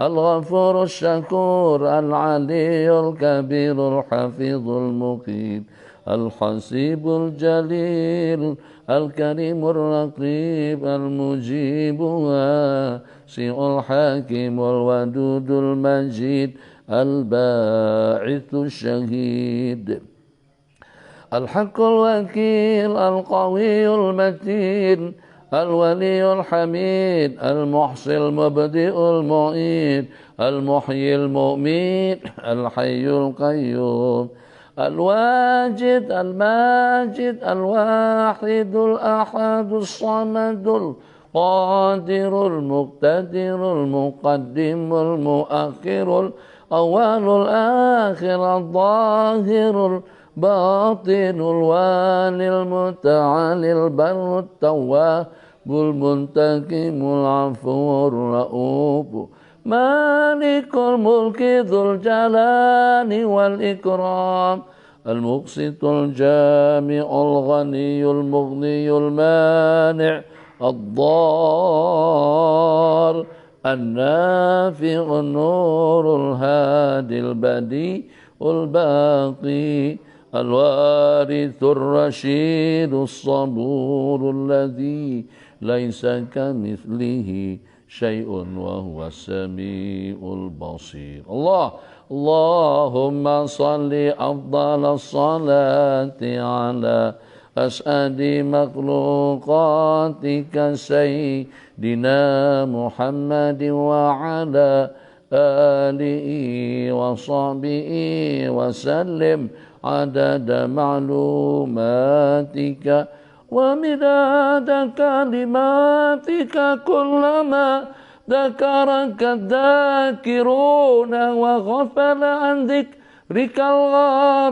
الغفور الشكور العلي الكبير الحفيظ المقيم الحسيب الجليل الكريم الرقيب المجيب واسع الحكيم الودود المجيد الباعث الشهيد الحق الوكيل القوي المتين الولي الحميد المحصي المبدئ المعيد المحيي المميت الحي القيوم الواجد الماجد الواحد الأحد الصمد القادر المقتدر المقدم المؤخر الأول الآخر الظاهر الباطن الوالي المتعالي البر التواب المنتقم العفو الرؤوف مالك الملك ذو الجلال والإكرام المقسط الجامع الغني المغني المانع الضار النافع النور الهادي البديع الباقي الوارث الرشيد الصبور الذي ليس كمثله شيء وهو السميع البصير. اللهم صل أفضل الصلاة على أسعد مخلوقاتك سيدنا محمد وعلى آله وصحبه وسلم عدد معلوماتك ومداد كلماتك كلما ذكرك الذاكرون وغفل عن ذكرك الغافلون.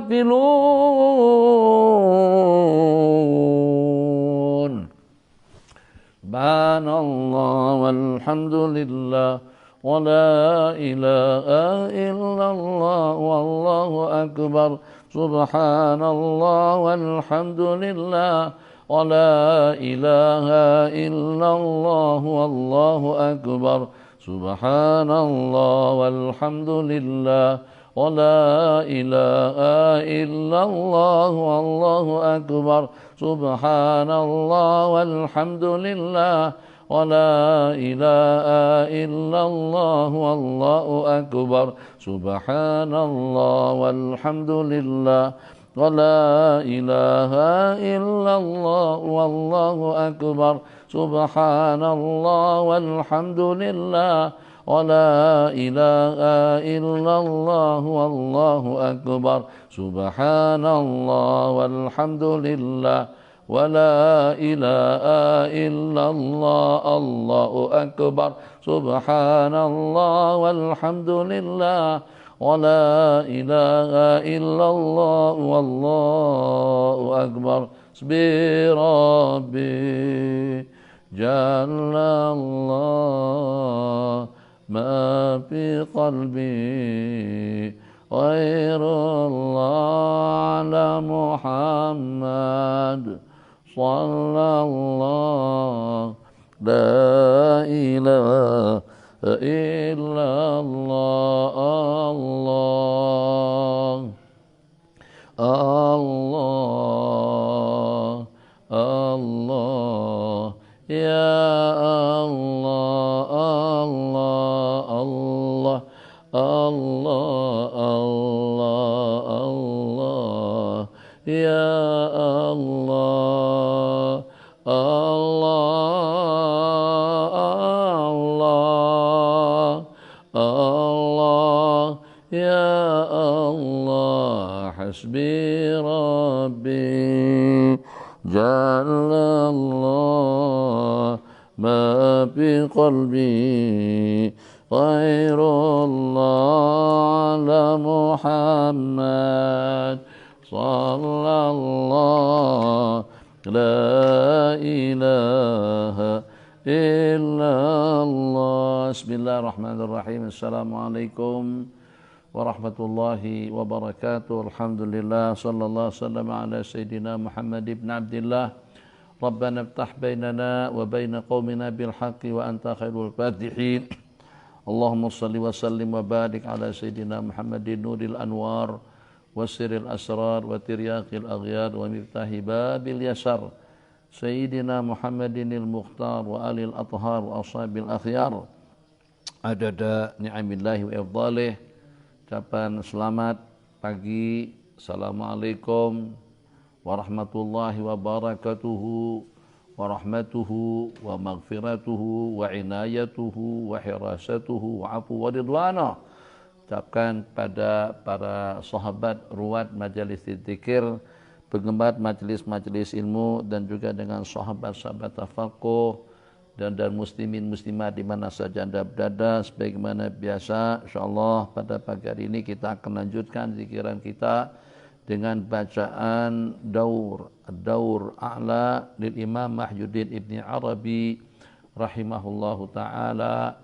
سبحان الله والحمد لله ولا إله إلا الله والله أكبر. سبحان الله والحمد لله ولا إله إلا الله والله أكبر. سبحان الله والحمد لله ولا إله إلا الله والله أكبر. سبحان الله والحمد لله ولا إله إلا الله والله أكبر. سبحان الله والحمد لله ولا إله إلا الله والله أكبر. سبحان الله والحمد لله ولا إله إلا الله والله أكبر. سبحان الله والحمد لله ولا إله إلا الله الله أكبر. سبحان الله والحمد لله ولا إله إلا الله والله أكبر. حسبي ربي جل الله ما في قلبي غير الله على محمد صلى الله لا إله إلا الله الله الله يا الله الله الله الله الله يا الله الله الله يا الله. حسبي ربي جل الله ما في قلبي غير الله على محمد صلى الله لا إله إلا الله. بسم الله الرحمن الرحيم. Assalamualaikum warahmatullahi wabarakatuh. Alhamdulillah sallallahu sallam ala sayyidina Muhammad ibn Abdillah. Rabbana iftah bainana wa baina qaumina bil haqqi wa anta khairul fatihin. Allahumma salli wa sallim wa barik ala Sayyidina Muhammadin nuril anwar wa sirril asrar wa tiryaqil aghyar wa miftahi babil yasar Sayyidina Muhammadinil mukhtar wa alil athhar wa ashabil akhyar adada ni'amillahi wa ifdalih. Ucapan selamat pagi, assalamualaikum warahmatullahi wabarakatuhu wa rahmatuhu wa maghfiratuhu wa inayatuhu wa hirasatuhu wa afu wa ridwana. Ucapkan pada para sahabat ruwat majelis zikir, penggemar majelis-majelis ilmu, dan juga dengan sahabat-sahabat tafaqquh dan muslimin muslimat di mana saja Anda berada. Sebagaimana biasa, insyaallah pada pagi hari ini kita akan lanjutkan zikiran kita dengan bacaan daur a'la lil Imam Mahyuddin Ibni Arabi rahimahullahu taala.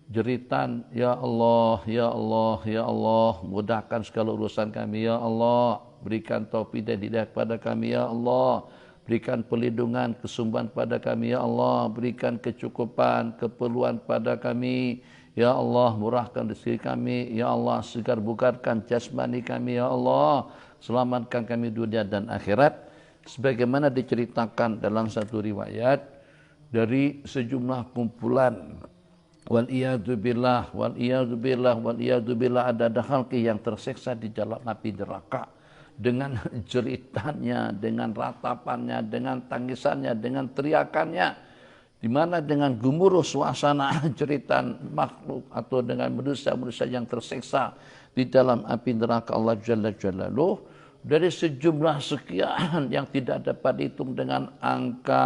Jeritan, ya Allah, ya Allah, ya Allah, mudahkan segala urusan kami ya Allah, berikan taufik dan hidayah kepada kami ya Allah, berikan perlindungan, kesumbangan kepada kami ya Allah, berikan kecukupan, keperluan pada kami ya Allah, murahkan rezeki kami ya Allah, segar bukarkan jasmani kami ya Allah, selamatkan kami dunia dan akhirat. Sebagaimana diceritakan dalam satu riwayat dari sejumlah kumpulan, wal iyadu billah, ada khalqi yang tersiksa di dalam api neraka dengan jeritannya, dengan ratapannya, dengan tangisannya, dengan teriakannya, di mana dengan gemuruh suasana jeritan makhluk atau dengan manusia-manusia yang tersiksa di dalam api neraka Allah Jalla Jalaluh, dari sejumlah sekian yang tidak dapat dihitung dengan angka.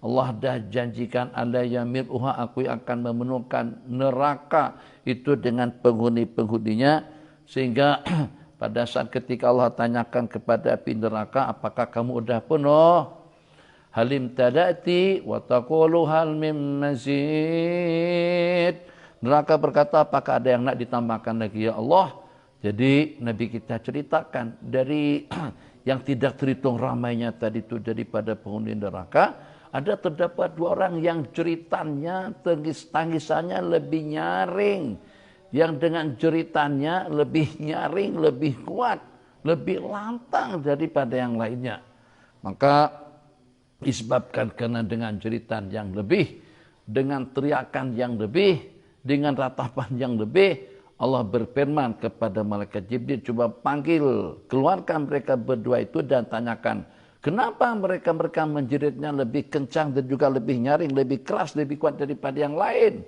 Allah dah janjikan ala yamil'uha, aku yang akan memenuhkan neraka itu dengan penghuni-penghuninya. Sehingga pada saat ketika Allah tanyakan kepada api neraka, apakah kamu sudah penuh? Halim tadati wa taqulu hal mim mazid. Neraka berkata, apakah ada yang nak ditambahkan lagi ya Allah? Jadi Nabi kita ceritakan dari yang tidak terhitung ramainya tadi itu daripada penghuni neraka, ada terdapat dua orang yang ceritanya, tangisannya lebih nyaring, yang dengan jeritannya lebih nyaring, lebih kuat, lebih lantang daripada yang lainnya. Maka disebabkan karena dengan jeritan yang lebih, dengan teriakan yang lebih, dengan ratapan yang lebih, Allah berfirman kepada malaikat Jibril, coba panggil, keluarkan mereka berdua itu dan tanyakan, kenapa mereka menjeritnya lebih kencang dan juga lebih nyaring, lebih keras, lebih kuat daripada yang lain?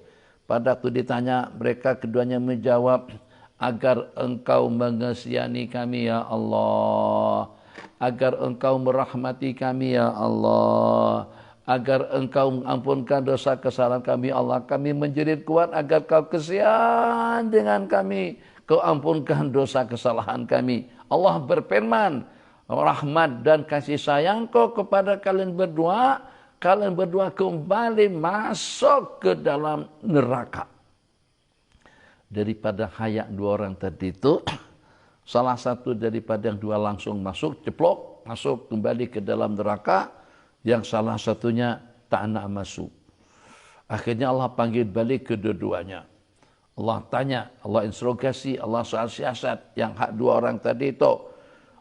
Pada waktu ditanya, mereka keduanya menjawab, agar engkau mengesihani kami ya Allah, agar engkau merahmati kami ya Allah, agar engkau mengampunkan dosa kesalahan kami ya Allah. Kami menjerit kuat agar kau kesian dengan kami, kau ampunkan dosa kesalahan kami. Allah berfirman, rahmat dan kasih sayangku kepada kalian berdua kembali masuk ke dalam neraka. Daripada hayak dua orang tadi itu, salah satu daripada yang dua langsung masuk, ceplok, masuk kembali ke dalam neraka, yang salah satunya tak nak masuk. Akhirnya Allah panggil balik kedua-duanya. Allah tanya, Allah interogasi, Allah soal siasat yang hak dua orang tadi itu.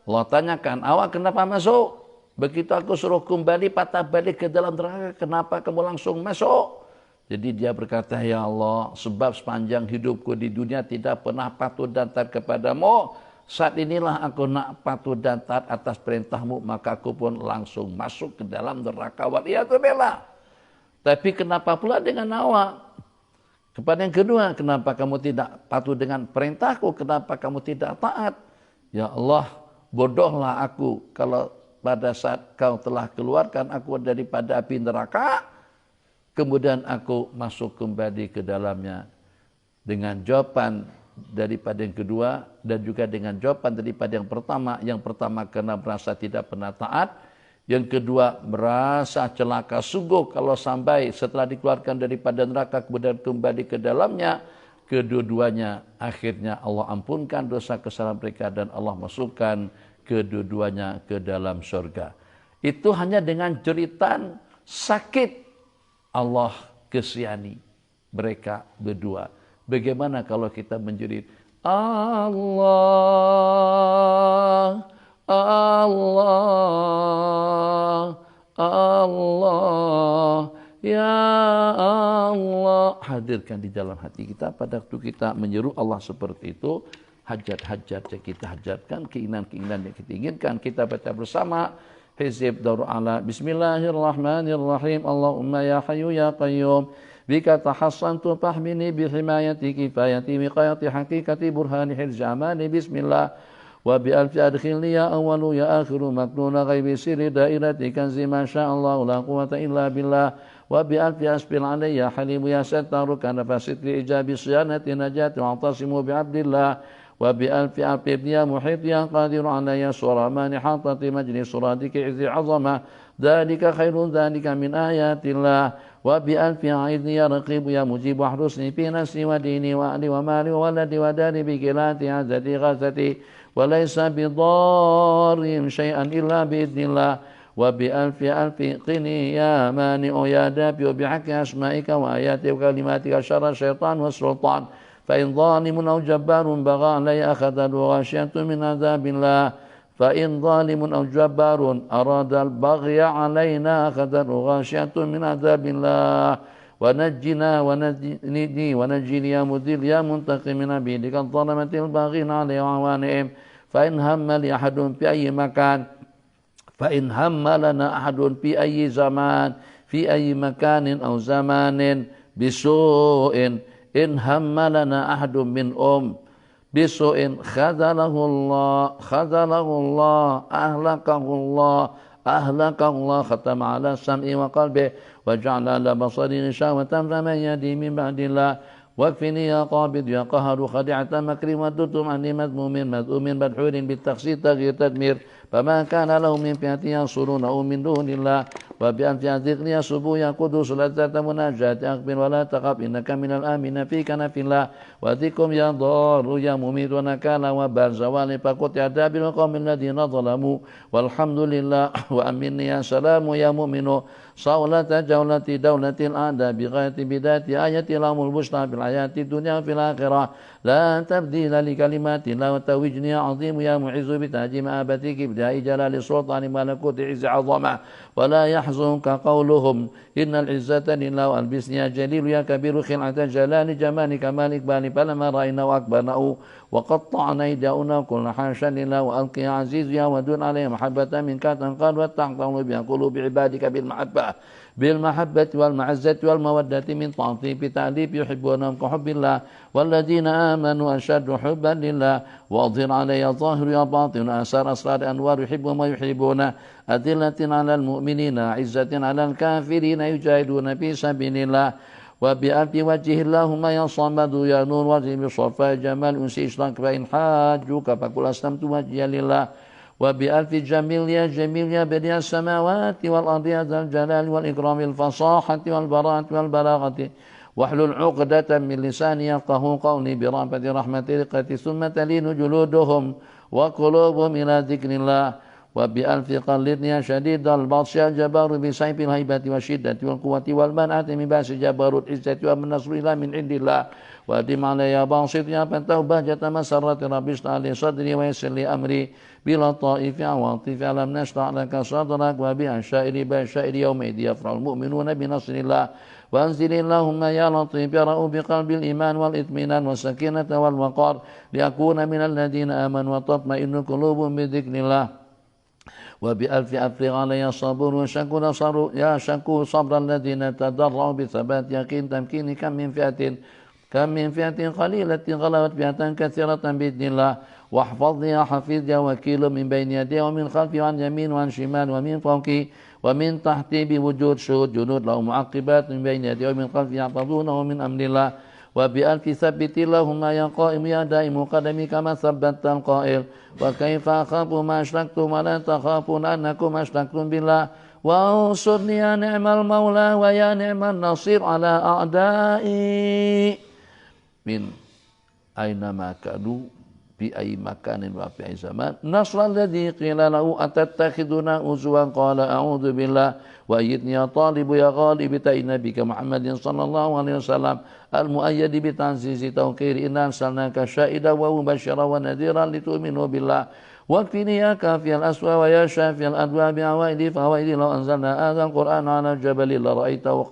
Allah tanyakan, awak kenapa masuk? Begitu aku suruh kembali patah balik ke dalam neraka, kenapa kamu langsung masuk? Jadi dia berkata, ya Allah, sebab sepanjang hidupku di dunia tidak pernah patuh dan taat kepadamu. Saat inilah aku nak patuh dan taat atas perintahmu, maka aku pun langsung masuk ke dalam neraka. Waliyadzubillah. Tapi kenapa pula dengan awak? Kepada yang kedua, kenapa kamu tidak patuh dengan perintahku? Kenapa kamu tidak taat? Ya Allah, bodohlah aku kalau pada saat kau telah keluarkan aku daripada api neraka, kemudian aku masuk kembali ke dalamnya. Dengan jawaban daripada yang kedua dan juga dengan jawaban daripada yang pertama. Yang pertama karena merasa tidak pernah taat, yang kedua merasa celaka sungguh kalau sampai setelah dikeluarkan daripada neraka kemudian kembali ke dalamnya. Kedua-duanya akhirnya Allah ampunkan dosa kesalahan mereka dan Allah masukkan kedua-duanya ke dalam surga. Itu hanya dengan jeritan sakit Allah kesihani. mereka berdua. Bagaimana kalau kita menjerit Allah, Allah, Allah, ya Allah. Hadirkan di dalam hati kita pada waktu kita menyeru Allah seperti itu. Hajat-hajat yang kita hajatkan, keinginan-keinginan yang kita inginkan, kita baca bersama Hizib Darul A'la. Bismillahirrahmanirrahim. Allahumma ya hayyu ya qayyum bika tahassantu fahmini bihimayati kifayati wiqayati haqiqati burhani hirzi amani. Bismillah wa bi alfi adkhilni ya awwalu ya akhiru maknuna ghaibi sirri dairati kanzi ma sya'allah la quwata illa billah wa bi alfi asbil alayya halimu ya sattaru kana fasitri ijabi siyanati najati wa atasimu bi abdillah wa bi alfi alfi ya muhit ya qadiru alayya suramani hatati majlis suradiki izi azama dhalika khairun dhalika min ayatillah wa bi alfi aidni ya raqibu ya mujibu ahrusni fi nafsi wa dini wa ahli wa mali wa waladi wa dari bi kilati azati ghazati wa laysa bi dharrim syai'an illa bi idnillah wa bi alfi qini ya mani'u ya dafi bi haqqi asma'ika wa ayati wa kalimatika syarra syaitan wa sultan fa in zalimun aw jabbarun bagha alayya akhadha ghashiyatun min adzabillah فإن ظالم أو جبار أراد البغي علينا أخذته غاشية من عذاب الله ونجنا ونجني يا مذل يا منتقم من عبيدك الظلمة الباغين عليه وعوانهم فإن هم لي أحد في أي مكان فإن هم لنا أحد في أي زمان في أي مكان أو زمان بسوء إن هم لنا أحد من bisu'in khadalahullah ahlakahullah khatama ala sam'i wa qalbi wa ja'ala ala basari syawatan faman yadi min ba'dillah wakfini ya qabid ya qaharu khadi'ata makrim wa tutum anni madmumin badhurin bitaqsid taghyir tadmir fama kana lahu min fi'ati yansuruna min dunillah wa bi anfi azikni ya subuh ya qudus lazata munajati akhbir wa la taqab innaka minal amina fi kanafillah wa dhikum ya daru ya mumit wa nakala wa barzawali faqut ya dabil qawmin ladina zalamu walhamdulillah wa aminni ya salamu ya mu'minu sawlata jawlati dawlatil a'da bi ghayati bidati ayati lamul busna fil hayati dunya fil akhirah la tabdila li kalimati la tawijni ya azim ya mu'izzu bi tajim abatiki bidai jalali sultani malakuti izzi azama wa la yahzunka qawluhum innal izzata lillahi wal bisni ya jalil ya kabiru khil'ata jalali jamali kamalik bani falamma ra'ayna wa akbarna'u wa qatta'na ida'una kull hashan lillahi wa alqi ya aziz ya wadun alayhi mahabbatan minka tanqad wa ta'talu bi qulubi ibadika bil mahabbah بالمحبة والمعزة والمودة من تعطيب تعذيب يحبونهم كحب الله والذين آمنوا أشد حبا لله واظهر علي ظاهر يا باطن آثار أسرار أنوار يحب ما يحبون أذلة على المؤمنين عزة على الكافرين يجاهدون في سبيل الله وبألف وجه اللهم يا صمد يا نور وجه بصفاء جمال أنسي إشراك فإن حاجوك فقل أسلمت وجهي لله وبألف جميل يا جميل يا بديع السماوات والأرض يا ذا الجلال والإكرام الفصاحة والبراءة والبلاغة واحلل عقدة من لساني يفقهوا قولي برحمة رحمتك ثم تلين جلودهم وقلوبهم إلى ذكر الله وبألف قلدني يا شديد البطش يا جبار بسيف الهيبة والشدة والقوة والمنعة من بأس جبروت العزة والنصر إلى من عند الله وأدم علي يا باسط يا فتاه بهجة مسرة ربي اشرح لي صدري ويسر لي أمري بلطائف عواطف ألم نشرح لك صدرك وبأشائر بشائر يومئذ يفرح المؤمنون بنصر الله وأنزل اللهم يا لطيف يرأوا بقلب الإيمان والإطمئنان والسكينة والوقار ليكون من الذين آمنوا وتطمئن قلوبهم بذكر الله وبألف أفرغ علي الصبر وشكر يا شكور صبر الذين تضرعوا بثبات يقين تمكين كم من فئة قليلة غلبت فئة كثيرة بإذن الله واحفظني يا حفيظ يا وكيل من بين يدي ومن خلفي وعن يمين وعن شمال ومن فوقي ومن تحتي بوجود شهود جنود له معقبات من بين يدي ومن خلفي يحفظونه من أمر الله وبألف ثبت اللهم يا قائم يا دائم قدمي كما ثبت القائل وكيف أخاف ما أشركتم ولا تخافون أنكم أشركتم بالله وانصرني يا نعم المولى ويا نعم النصير على أعدائي من أينما كانوا في أي مكان وفي أي زمان. نصر الذي قيل له أتتخذنا هزوا قال أعوذ بالله وأيدني يا طالب يا غالب تأي نبيك محمد صلى الله عليه وسلم المؤيد بتعزيز توقير إنا أرسلناك شاهدا ومبشرا ونذيرا لتؤمنوا بالله واكفني يا كافي الأسوى ويا شافي الأدواء بعوائدي فوائدي لو أنزلنا هذا القرآن على الجبل لرأيته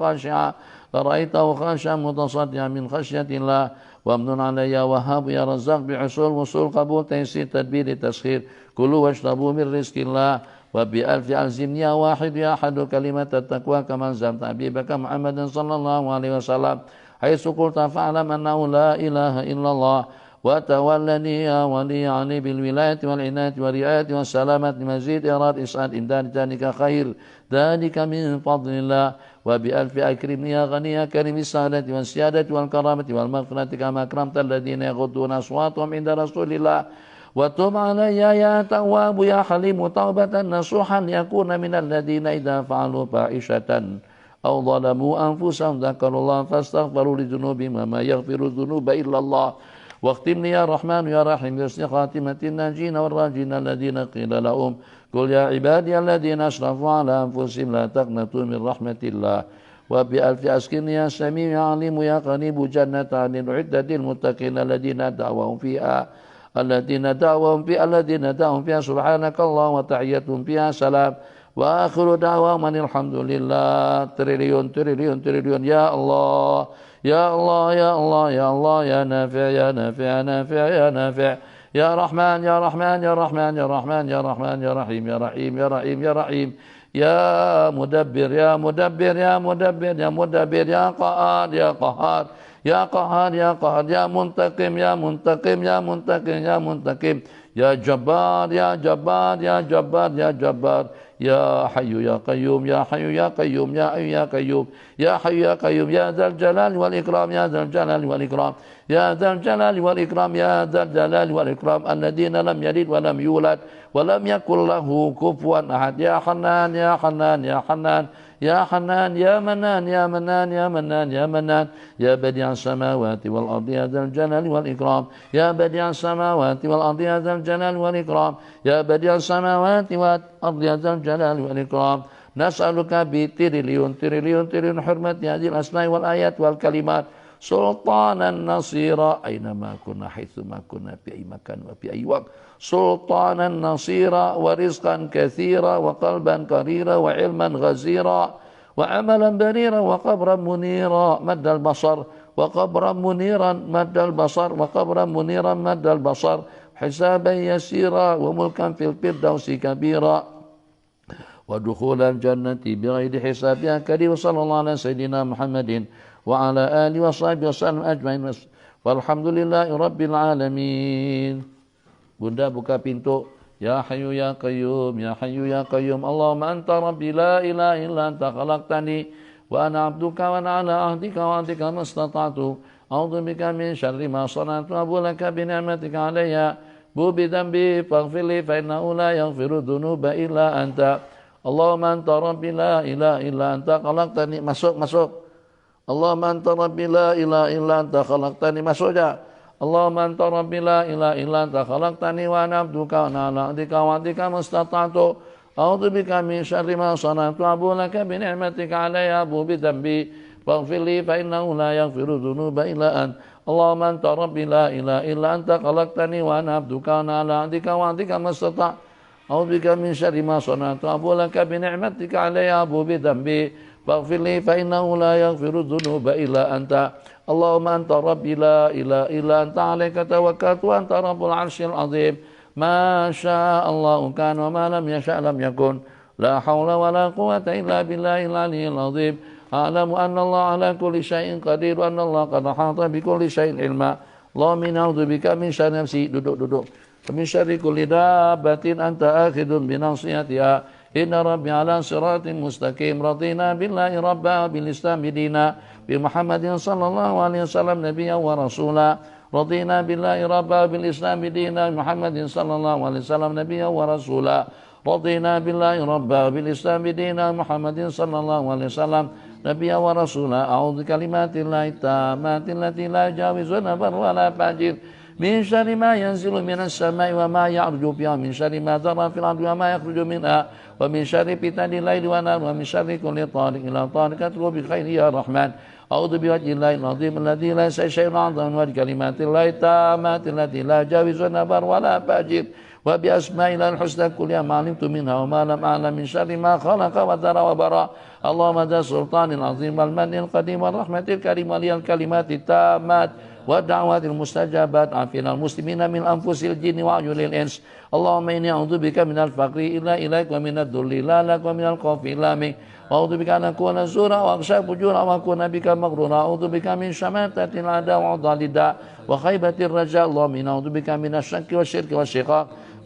خاشعا متصدعا من خشية الله وامن علي يا وهاب يا رزاق بعصول وصول قبول تيسير تدبير تسخير كلوا واشربوا من رزق الله وبألف ألزم يا واحد يا أحد كلمة التقوى كما زمت حبيبك محمد صلى الله عليه وسلم حيث قلت فاعلم أنه لا إله إلا الله وتولني يا ولي علي بالولاية والعناية والرعاية والسلامة مزيد إراد إسعاد إمداد ذلك خير ذلك من فضل الله وبألف أكرمني يا غني يا كريم السعادة والسيادة والكرامة والمغفرة كما أكرمت الذين يغضون أصواتهم عند رسول الله وتب علي يا تواب يا حليم توبة نصوحا ليكون من الذين إذا فعلوا فاحشة أو ظلموا أنفسهم ذكروا الله فاستغفروا لذنوبهم وما يغفر الذنوب إلا الله واختم لي يا رحمن يا رحيم بحسن خاتمة الناجين والراجين الذين قيل لهم قل يا عبادي الذين أسرفوا على أنفسهم لا تقنطوا من رحمة الله وبألف أسكن يا سميع يا عليم يا قريب جنة عن عدة المتقين الذين دعوهم فيها الذين دعوهم فيها سبحانك الله وتحيتهم فيها سلام وآخر دعواهم أن الحمد لله تريليون تريليون تريليون يا الله يا الله يا الله يا الله يا نافع يا نافع يا نافع يا نافع يا رحمن يا رحمن يا رحمن يا رحمن يا رحمن يا رحيم يا رحيم يا رحيم يا رحيم يا مدبر يا مدبر يا مدبر يا مدبر يا قهار يا قهار يا قهار يا قهار يا منتقم يا منتقم يا منتقم يا منتقم يا جبار يا جبار يا جبار يا جبار يا حي يا قيوم يا حي يا قيوم يا حي يا قيوم يا حي يا قيوم يا ذا الجلال والإكرام يا ذا الجلال والإكرام يا ذا الجلال والإكرام يا ذا الجلال والإكرام الذين لم يلد ولم يولد ولم يكن له كفوا أحد يا حنان يا حنان يا حنان يا حنان يا منان يا منان يا منان يا منان يا بديع السماوات والأرض يا ذا الجلال والإكرام يا بديع السماوات والأرض يا ذا الجلال والإكرام يا بديع السماوات والأرض يا ذا الجلال والإكرام نسألك بتريليون تريليون تريليون حرمة هذه الأسماء والآيات والكلمات سلطانا نصيرا أينما كنا حيثما كنا في أي مكان وفي أي وقت سلطانا نصيرا ورزقا كثيرا وقلبا قريرا وعلما غزيرا وعملا بريرا وقبرا منيرا مد البصر وقبرا منيرا مد البصر وقبرا منيرا مد البصر حسابا يسيرا وملكا في الفردوس كبيرا ودخول الجنة بغير حساب يا كريم صلى الله على سيدنا محمد وعلى آله وصحبه وسلم أجمعين والحمد لله رب العالمين. Bunda buka pintu. Ya Hayyu ya Qayyum, ya Hayyu ya Qayyum. Allahumma anta rabbi la ilaha illa anta khalaqtani wa ana abduka wa ana ala ahdika wa ahdika mastata'tu. A'udzu bika min syarri ma sana'tu abu laka bi ni'matika alayya. Bu bi dhanbi faghfir li fa innahu la yaghfiru dhunuba illa anta. Allahumma anta rabbi la ilaha illa anta khalaqtani. Masuk. Allahumma anta rabbi la ilaha illa anta khalaqtani. Masuk aja. Allahumma anta rabbi la ilaha illa anta khalaqtani wa ana abduka wa ana ala ahdika wa ahdika mastata'tu. A'udzu bika min syarri ma sana'tu abu laka bi ni'matika alayya abu bi dhanbi faghfir li fa innahu la yaghfiru dhunuba illa anta. Allahumma anta rabbi la ilaha illa anta khalaqtani wa ana abduka wa ana ala ahdika wa ahdika mastata'tu. A'udzu bika min syarri ma sana'tu abu laka bi ni'matika alayya abu bi dhanbi faghfir li fa innahu la yaghfiru dhunuba illa anta. Allahumma anta rabbi la ilaha illa anta alaika tawakkaltu wa anta rabbul arsyil azim. Ma syaa Allahu kana wa ma lam yasha' lam yakun. La haula wa la quwwata illa billahil aliyyil azim. A'lamu anna Allah ala kulli syai'in qadir wa anna Allah qad ahata bi kulli syai'in ilma. Allahumma inni a'udzubika min syarri nafsi. Duduk. Min syarri kulli dabbatin anta akhidun bi nasiyatiha. Inna rabbi ala siratin mustaqim. Radina billahi rabba bil islam dina. بمحمد صلى الله عليه وسلم نبيا ورسولا رضينا بالله ربا بالإسلام دينا محمد صلى الله عليه وسلم نبيا ورسولا رضينا بالله ربا بالإسلام دينا محمد صلى الله عليه وسلم نبيا ورسولا أعوذ بكلمات الله التامات التي لا يجاوزهن بر ولا فاجر من شر ما ينزل من السماء وما يعرج فيها من شر ما ذرى في الأرض وما يخرج منها ومن شر فتن الليل والنهار ومن شر كل طارق إلى طارق تتلو بخير يا رحمن أعوذ بوجه الله العظيم الذي ليس شيء أعظم من وجه كلمات الله التامات التي لا يجاوز نبر ولا فاجر وبأسماء الله الحسنى كلها ما علمت منها وما لم أعلم من شر ما خلق وذرى وبرى اللهم ذا السلطان العظيم والمن القديم والرحمة الكريم ولي الكلمات التامات والدعوات المستجابات عافنا المسلمين من أنفس الجن وعيون الإنس اللهم إني أعوذ بك من الفقر إلا إليك ومن الذل لا لك ومن الخوف إلا منك وأعوذ بك أن أكون زورا وأخشى فجورا وأكون بك مغرورا أعوذ بك من شماتة الأعداء وعضال الداء وخيبة الرجاء اللهم إني أعوذ بك من الشك والشرك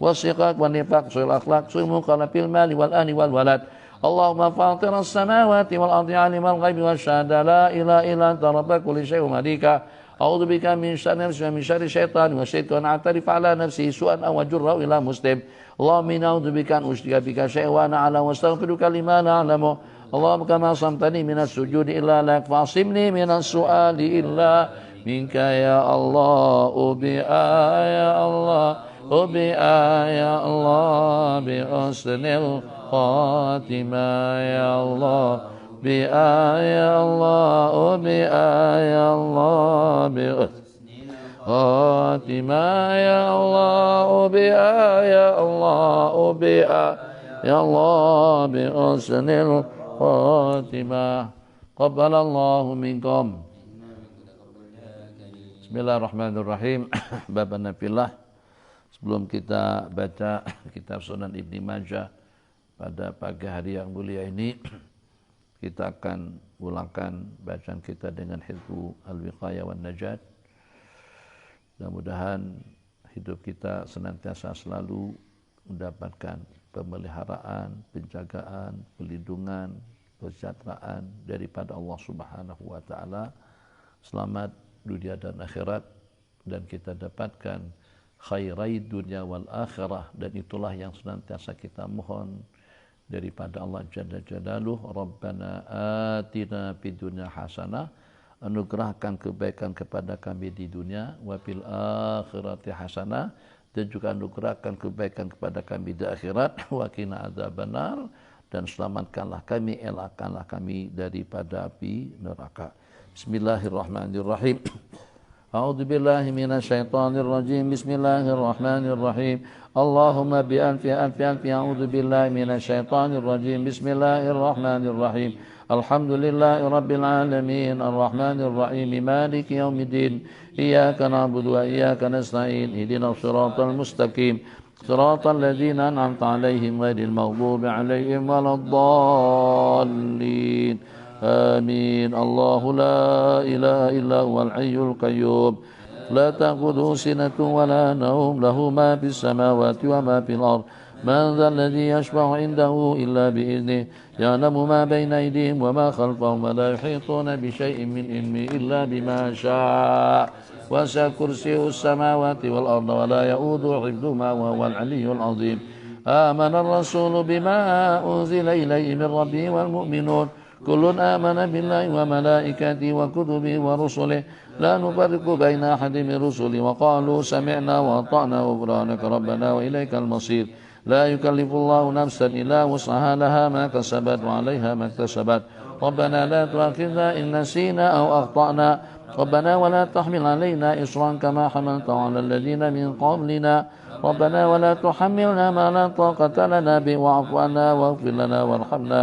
والشقاق والنفاق سوء الأخلاق سوء المنقلب في المال والأهل والولد اللهم فاطر السماوات والأرض عالم الغيب والشهادة لا إله إلا أنت رب كل شيء ومليكه أعوذ بك من شر نفسي ومن شر الشيطان والشيطان أعترف على نفسي سوءا أو أجره إلى مسلم اللهم إني أعوذ بك أن أشرك بك شيئا وأنا أعلم واستغفرك لما لا أعلمه اللهم كما عصمتني من السجود إلا لك فاعصمني من السؤال إلا منك يا الله يا الله يا الله بحسن الخاتمة يا الله يا الله يا الله خاتمة يا الله يا الله يا الله بحسن الخاتمة قبل الله منكم. Bismillahirrahmanirrahim. Bapak Nafillah, sebelum kita baca kitab Sunan Ibni Majah pada pagi hari yang mulia ini, kita akan ulangkan bacaan kita dengan Hizbu Al-Wiqayah wan Najat. Mudah-mudahan hidup kita senantiasa selalu mendapatkan pemeliharaan, penjagaan, pelindungan, kesejahteraan daripada Allah Subhanahu wa taala. Selamat dunia dan akhirat, dan kita dapatkan khairai dunia wal akhirah, dan itulah yang senantiasa kita mohon daripada Allah Jalla Jalaluh. Rabbana atina fid dunya hasanah, anugerahkan kebaikan kepada kami di dunia, wa fil akhirati hasanah, dan juga anugerahkan kebaikan kepada kami di akhirat, wa qina adzabannar, dan selamatkanlah kami, elakkanlah kami daripada api neraka. Bismillahirrahmanirrahim. A'udzu billahi minasyaitonir rajim. Bismillahirrahmanirrahim. Allahumma bi alfi a'udzu billahi minasyaitonir rajim. Bismillahirrahmanirrahim. Alhamdulillahi rabbil alamin arrahmanir rahim maliki yaumiddin. Iyyaka na'budu wa iyyaka nasta'in. Ihdinas siratal mustaqim. Siratal ladzina an'amta 'alaihim ghairil maghdubi 'alaihim waladdallin. آمين. الله لا إله إلا هو الحي القيوم لا تأخذه سنة ولا نوم له ما في السماوات وما في الأرض من ذا الذي يشفع عنده إلا بإذنه يعلم ما بين أيديهم وما خلفهم ولا يحيطون بشيء من علمه إلا بما شاء وسع كرسيه السماوات والأرض ولا يؤوده حفظهما وهو العلي العظيم. آمن الرسول بما أنزل إليه من ربه والمؤمنون كل آمن بالله وملائكته وكتبه ورسله لا نفرق بين أحد من رسله وقالوا سمعنا وأطعنا غفرانك ربنا وإليك المصير. لا يكلف الله نفسا إلا وسعها لها ما كسبت وعليها ما اكتسبت. ربنا لا تؤاخذنا إن نسينا أو أخطأنا ربنا ولا تحمل علينا إصرا كما حملت على الذين من قبلنا ربنا ولا تحملنا ما لا طاقة لنا به واعف عنا واغفر لنا وارحمنا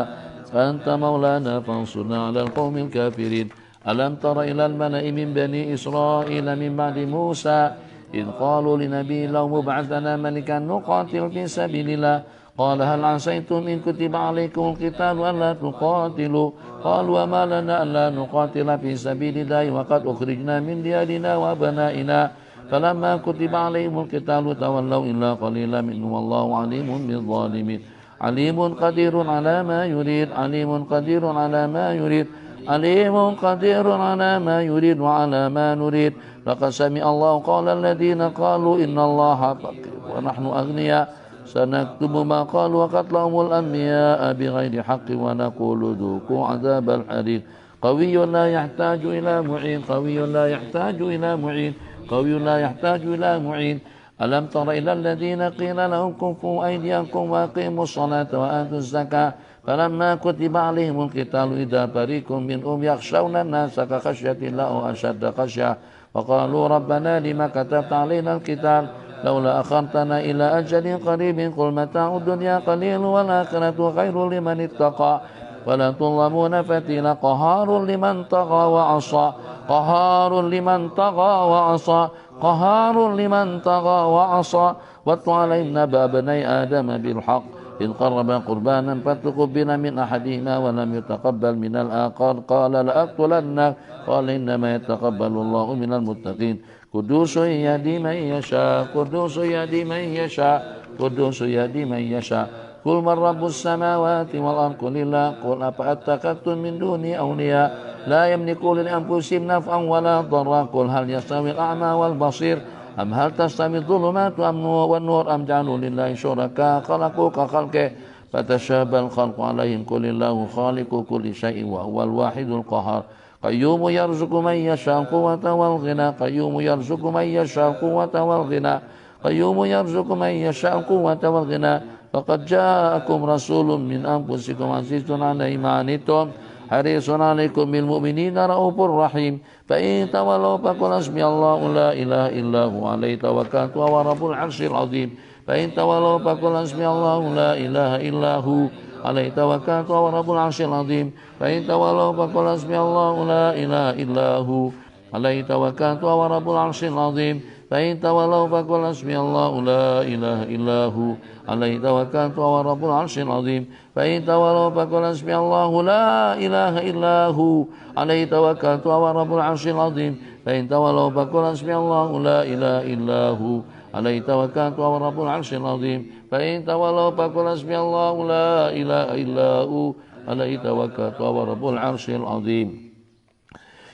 فأنت مولانا فانصرنا على القوم الكافرين. ألم تر إلى الملأ من بني إسرائيل من بعد موسى إذ قالوا لنبي لهم ابعث لنا ملكا نقاتل في سبيل الله قال هل عسيتم إن كتب عليكم القتال ألا تقاتلوا قالوا وما لنا ألا نقاتل في سبيل الله وقد أخرجنا من ديارنا وأبنائنا فلما كتب عليهم القتال تولوا إلا قليلا منهم والله عليم بالظالمين. عليم قدير على ما يريد عليم قدير على ما يريد عليم قدير على ما يريد وعلى ما نريد. لقد سمع الله قال الذين قالوا إن الله فقير ونحن أغنياء سنكتب ما قالوا وقتلهم الأنبياء بغير حق ونقول ذوقوا عذاب الحريق. قوي لا يحتاج إلى معين قوي لا يحتاج إلى معين قوي لا يحتاج إلى معين ألم تر إلى الذين قيل لهم كفوا أيديكم وأقيموا الصلاة وآتوا الزكاة فلما كتب عليهم القتال إذا فريق منهم يخشون الناس كخشية الله أو أشد خشية وقالوا ربنا لما كتبت علينا القتال لولا أخرتنا إلى أجل قريب قل متاع الدنيا قليل والآخرة خير لمن اتقى ولا تظلمون فتيلا قهار لمن طغى وعصى قهار لمن طغى وعصى قهار لمن طغى وعصى واتل عليهم نبأ بني آدم بالحق إذ قربا قربانا فتقبل من أحدهما ولم يتقبل من الآخر قال لأقتلنك قال إنما يتقبل الله من المتقين قدوس يهدي من يشاء قدوس يهدي من يشاء قدوس يهدي من يشاء قل من رب السماوات والأرض قل الله قل أفأتخذتم من دوني أولياء لا يملكون لأنفسهم نفعا ولا ضرا قل هل يستوي الأعمى والبصير أم هل تستوي الظلمات والنور أم جعلوا لله شركاء خلقوا كخلقه فتشابه الخلق عليهم قل الله خالق كل شيء وهو الواحد القهار قيوم يرزق من يشاء القوة والغنى قيوم يرزق من يشاء القوة والغنى قيوم يرزق من يشاء القوة والغنى فقد جاءكم رسول من أنفسكم عزيز عليه ما عنتم حريص عليكم بالمؤمنين رؤوف رحيم فإن تولوا فقل حسبي الله لا إله إلا هو عليه توكلت وهو رب العرش العظيم فإن تولوا فقل حسبي الله لا إله إلا هو عليه توكلت وهو رب العرش العظيم فإن تولوا فقل حسبي الله لا إله إلا هو عليه توكلت وهو رب العرش العظيم فإن تولوا فقل حسبي الله لا إله إلا هو عليه توكلت وهو رب العرش العظيم فإن تولوا فقل حسبي الله لا إله إلا هو عليه توكلت وهو رب العرش العظيم فإن تولوا فقل حسبي الله لا إله إلا هو عليه توكلت وهو رب العرش العظيم فإن تولوا فقل حسبي الله لا إله إلا هو عليه توكلت وهو رب العرش العظيم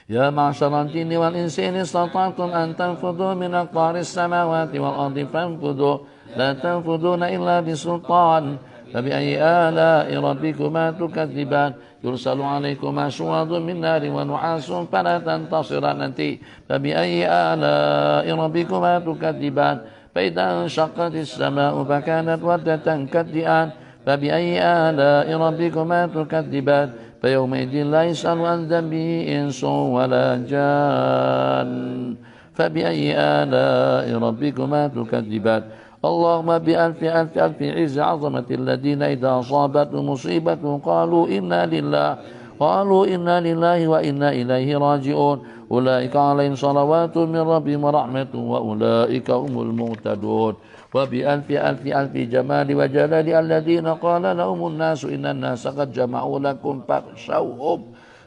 يا معشر الجن والإنس إن استطعتم أن تنفذوا من أقطار السماوات والأرض فانفذوا لا تنفذون إلا بسلطان فبأي آلاء ربكما تكذبان يرسل عليكما شواظ من نار ونحاس فلا تنتصران فبأي آلاء ربكما تكذبان فإذا انشقت السماء فكانت وردة كالدئان فبأي آلاء ربكما تكذبان فيومئذ لا يسأل عن ذنبه إنس ولا جان فبأي آلاء ربكما تكذبان اللهم بألف ألف ألف عز عظمة الذين إذا أصابتهم مصيبة قالوا إنا لله وإنا إليه راجعون أولئك عليهم صلوات من ربهم ورحمة وأولئك هم المهتدون وبألف ألف ألف جمال وجلال الذين قال لهم الناس إن الناس قد جمعوا لكم فاخشوهم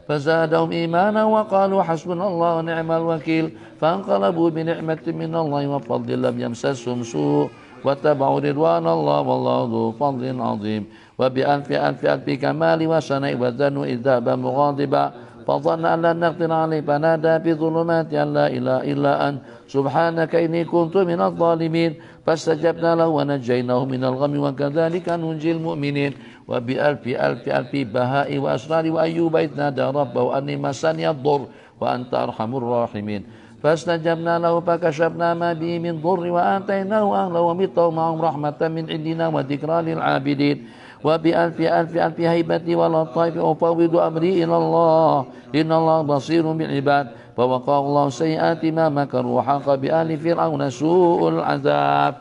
فزادهم إيمانا وقالوا حسبنا الله ونعم الوكيل فانقلبوا بنعمة من الله وفضل لم يمسسهم سوء واتبعوا رضوان الله والله ذو فضل عظيم وبألف ألف ألف كمال وسناء وذنوا إذ ذهب مغاضبا فظن أن لن نقدر عليه فنادى بظلمات أن لا إله إلا أنت سبحانك إني كنت من الظالمين فاستجبنا له ونجيناه من الغم وكذلك ننجي المؤمنين وبألف ألف ألف بهاء وأسرار وأيوب إذ نادى ربه أني مسني الضر وأنت أرحم الراحمين فاستجبنا له فكشفنا ما به من ضر وآتيناه أهله ومثلهم معهم رحمة من عندنا وذكرى للعابدين وبألف ألف ألف هيبة ولطائف أفوض أمري إلى الله إن الله بصير بالعباد فوقاه الله سيئات ما مكروا وحاق بآل فرعون سوء العذاب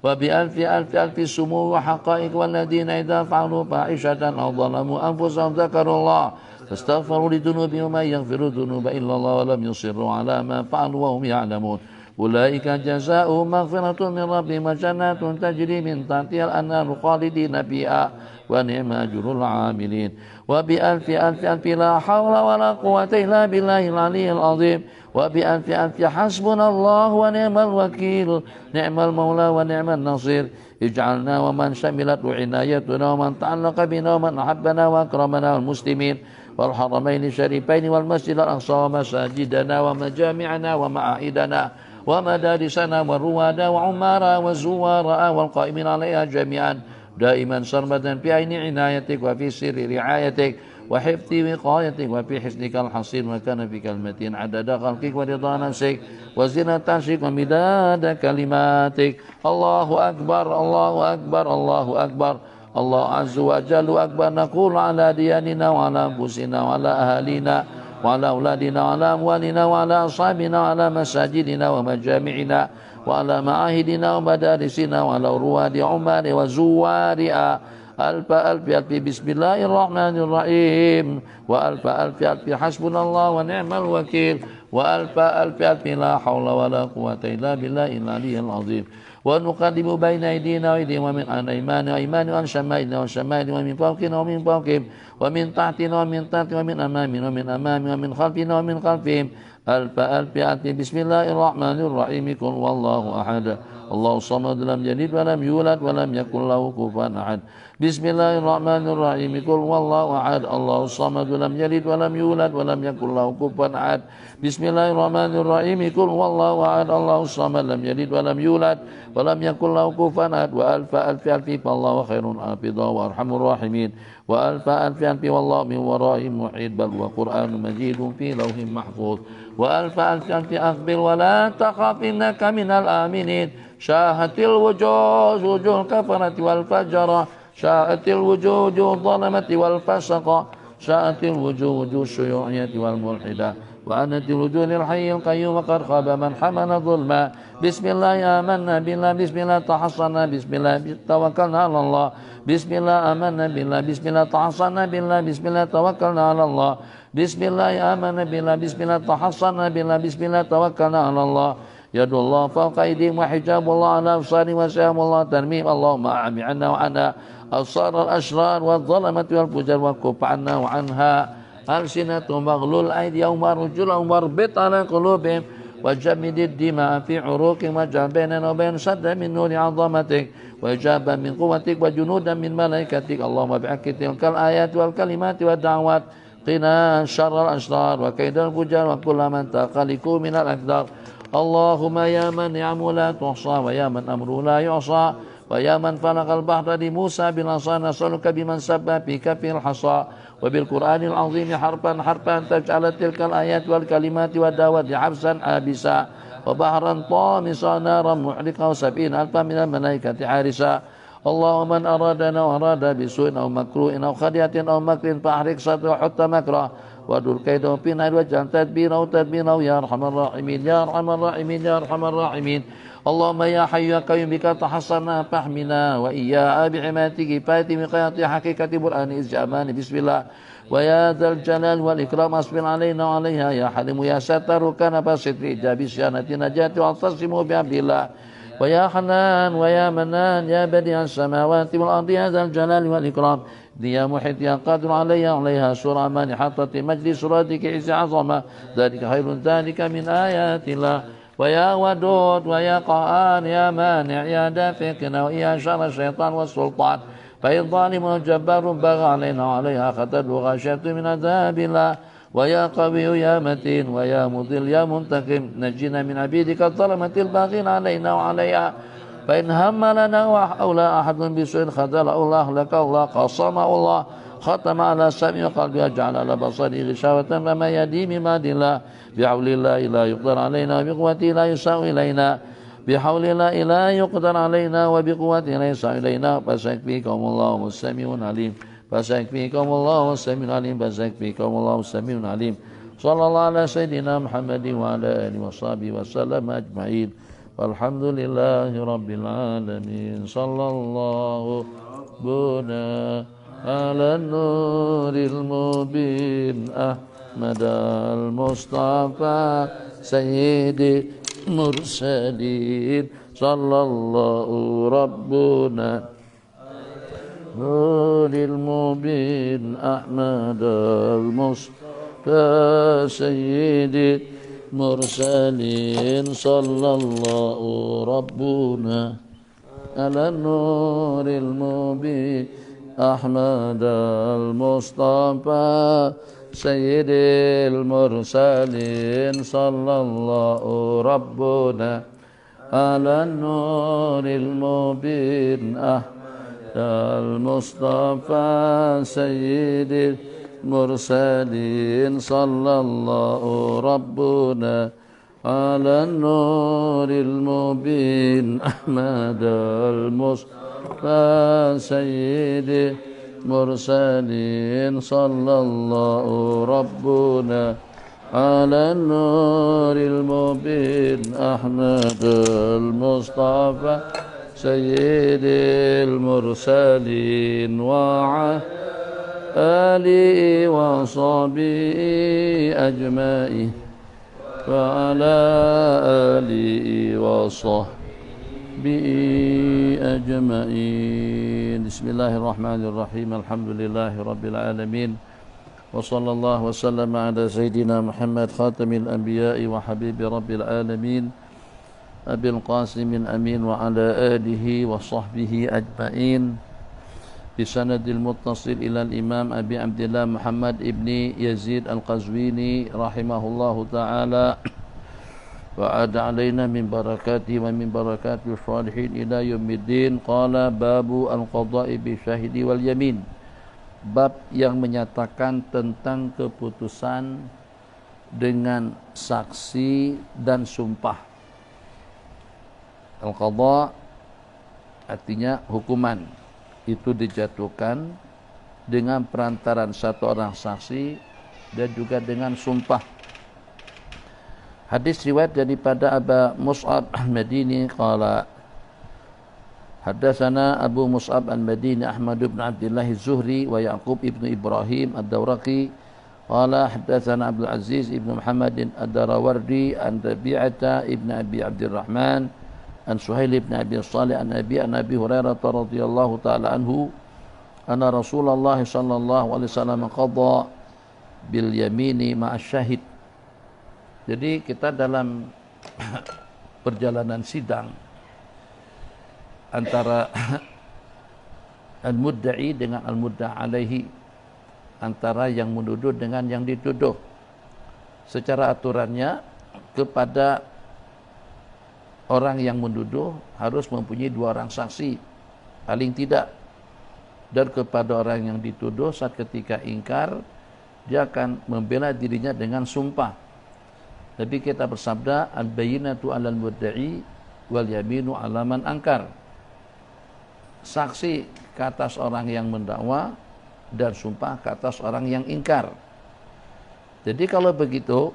وبألف ألف ألف سمو وحقائق والذين إذا فعلوا فاحشة أو ظلموا أنفسهم ذكروا الله فاستغفروا لذنوبهم من يغفر الذنوب إلا الله ولم يصروا على ما فعلوا وهم يعلمون أولئك جزاؤهم مغفرة من ربهم وجنات تجري من تحتها الأنهار خالدين فيها ونعم أجر العاملين وبألف ألف ألف لا حول ولا قوة إلا بالله العلي العظيم وبألف ألف حسبنا الله ونعم الوكيل نعم المولى ونعم النصير اجعلنا ومن شملت عنايتنا ومن تعلق بنا ومن أحبنا وأكرمنا والمسلمين والحرمين الشريفين والمسجد الأقصى ومساجدنا ومجامعنا ومعاهدنا ومدارسنا وروادنا وعمارنا وزوارنا والقائمين عليها جميعا دائما سرمدا في عين عنايتك وفي سر رعايتك وحفظ وقايتك وفي حسنك الحصين وكان في كلمتين عدد خلقك ورضا نفسك وزنة عرشك ومداد كلماتك. الله أكبر الله أكبر الله أكبر الله عز وجل أكبر. نقول على دياننا وعلى أنفسنا وعلى أهالينا وعلى أولادنا وعلى أموالنا وعلى أصحابنا وعلى مساجدنا ومجامعنا وعلى معاهدنا ومدارسنا وعلى رواد عمال وزوارها ألف ألف ألف بسم الله الرحمن الرحيم وألف ألف ألف حسبنا الله ونعم الوكيل وألف ألف ألف لا حول ولا قوة إلا بالله العلي العظيم. ونقدم بين أيدينا وأيديهم ومن عن أيماننا وأيماننا وعن شمائلنا وشمائلنا ومن فوقنا ومن فوقهم ومن تحتنا ومن تحتنا ومن أمامنا ومن أمامنا ومن خلفنا ومن خلفهم ألف ألف ألف بسم الله الرحمن الرحيم قل والله أحد الله الصمد لم يلد ولم يولد ولم يكن له كفوا أحد. بسم الله الرحمن الرحيم قل والله أحد الله الصمد لم يلد ولم يولد ولم يكن له كفوا أحد. بسم الله الرحمن الرحيم قل والله أحد الله الصمد لم يلد ولم يولد ولم يكن له كفوا أحد. وألف ألف ألف فالله خير حافظا وأرحم الراحمين وألف ألف ألف والله من ورائهم محيط بل وقرآن مجيد في لوح محفوظ. وألف ألف ألف أقبل ولا تخف إنك من الآمنين. شاهت الوجوه وجوه الكفرة والفجرة شاءت الوجوه وجوه الظلمة والفسقة شاءت الوجوه وجوه الشيوعية والملحدة وأنت الوجوه للحي القيوم وقد خاب من حمل ظلما. بسم الله آمنا بالله بسم الله تحصنا بسم الله توكلنا على الله بسم الله آمنا بالله بسم الله تحصنا بالله بسم الله توكلنا على الله بسم الله آمنا بالله بسم الله تحصنا بالله بسم الله توكلنا على الله. يد الله فوق أيديهم وحجاب الله على أبصارهم وسهام الله ترميم. اللهم أعمي عنا وعنا أبصار الأشرار والظلمة والفجار وكف عنا وعنها ألسنتهم واغلل أيديهم وأرجلهم واربط على قلوبهم وجمد الدماء في عروقهم واجعل بيننا وبين سدا من نور عظمتك وإجابة من قوتك وجنودا من ملائكتك. اللهم بحق تلك الآيات والكلمات والدعوات قنا شر الأشرار وكيد الفجار وكل من تقلقوا من الأقدار. اللهم يا من نعمه لا تحصى ويا من أمره لا يعصى ويا من فلق البحر لموسى بالعصا نسألك بمن سب في كف الحصى وبالقرآن العظيم حرفا حرفا تجعل تلك الآيات والكلمات والدعوات حبسا حابسا وبحرا طامسا نارا محرقا وسبعين ألفا من الملائكة حارسا. اللهم من أرادنا وأراد بسوء أو مكروه أو خديعة أو مكر فأحرق صدره وحط مكره ودل كيده في النار واجعل تدبيره تدبيره يا أرحم الراحمين يا أرحم الراحمين يا أرحم الراحمين. اللهم يا حي يا قيوم بك تحصنا فاحمنا وإياه بعماتك فاتي مقياط حقيقة برهان إذ جاءمان بسم الله. ويا ذا الجلال والإكرام أصبر علينا وعليها يا حليم يا ستر كان بسط إجابة صيانة نجاة واعتصموا بعبد الله. ويا حنان ويا منان يا بديع السماوات والأرض يا ذا الجلال والإكرام يا محيط يا قادر عليها سورة من حطت مجلس سورتك عز عظمة ذلك خير ذلك من آيات الله. ويا ودود ويا قهار يا مانع يا دافع ويا شر الشيطان والسلطان فإن ظالم وجبار بغى علينا وعليها خطر وغشيت من عذاب الله. ويا قوي يا متين ويا مضل يا منتقم نجينا من عبيدك الظلمة الباغين علينا وعليها فإن هم لنا أو أحد بسوء خذل الله لك الله قصم الله ختم على سمع قلبي أجعل على بصري غشاوة فما يدي من ماد الله. بحول الله لا يقدر علينا وبقوته لا يساء إلينا بحول الله لا يقدر علينا وبقوته لا يساء إلينا فسيكفيكم الله السميع العليم فسيكفيكم الله السميع العليم فسيكفيكم الله السميع العليم. صلى الله على سيدنا محمد وعلى آله وصحبه وسلم أجمعين والحمد لله رب العالمين. صلى الله بنا على النور المبين أحمد المصطفى سيد المرسلين. صلى الله ربنا نور المبين أحمد المصطفى سيد المرسلين. صلى الله ربنا على النور المبين أحمد المصطفى سيد المرسلين. صلى الله ربنا على النور المبين أحمد المصطفى سيد المرسلين صلى الله ربنا على النور المبين أحمد المصطفى سيد المرسلين صلى الله ربنا على النور المبين أحمد المصطفى سيد المرسلين وعلى آله وصحبه أجمعين وعلى آله وصحبه أجمعين. بسم الله الرحمن الرحيم. الحمد لله رب العالمين وصلى الله وسلم على سيدنا محمد خاتم الأنبياء وحبيب رب العالمين أبي القاسم الأمين وعلى آله وصحبه أجمعين بسند المتصل إلى الإمام أبي عبد الله محمد ابن يزيد القزويني رحمه الله تعالى وعاد علينا من بركاته ومن بركات الصالحين إلى يوم الدين. قال باب القضاء بالشاهد واليمين. Bab yang menyatakan tentang keputusan dengan saksi dan sumpah. Al-qadha artinya hukuman itu dijatuhkan dengan perantaran satu orang saksi dan juga dengan sumpah. Hadis riwayat daripada Abu Mus'ab Al-Madini qala Haddatsana Abu Mus'ab Al-Madini Ahmad bin Abdullah Az-Zuhri wa Yaqub ibn Ibrahim Ad-Dawraqi qala haddatsana Abdul Aziz ibn Muhammad Ad-Darawardi an Rabi'ata ibn Abi Abdurrahman an Suhail ibn Abi Salih an Abi Hurairah radhiyallahu ta'ala anhu anna Rasulullah sallallahu alaihi wasallam qadha bil yamini ma'a syahid. Jadi kita dalam perjalanan sidang antara al-mudda'i dengan al-mudda' alaihi, antara yang menuduh dengan yang dituduh. Secara aturannya kepada orang yang menuduh harus mempunyai dua orang saksi paling tidak, dan kepada orang yang dituduh saat ketika ingkar dia akan membela dirinya dengan sumpah. Tapi kita bersabda al-bayyinatu 'alal mudda'i wal yaminu 'ala man angkar. Saksi ke atas orang yang mendakwa dan sumpah ke atas orang yang ingkar. Jadi kalau begitu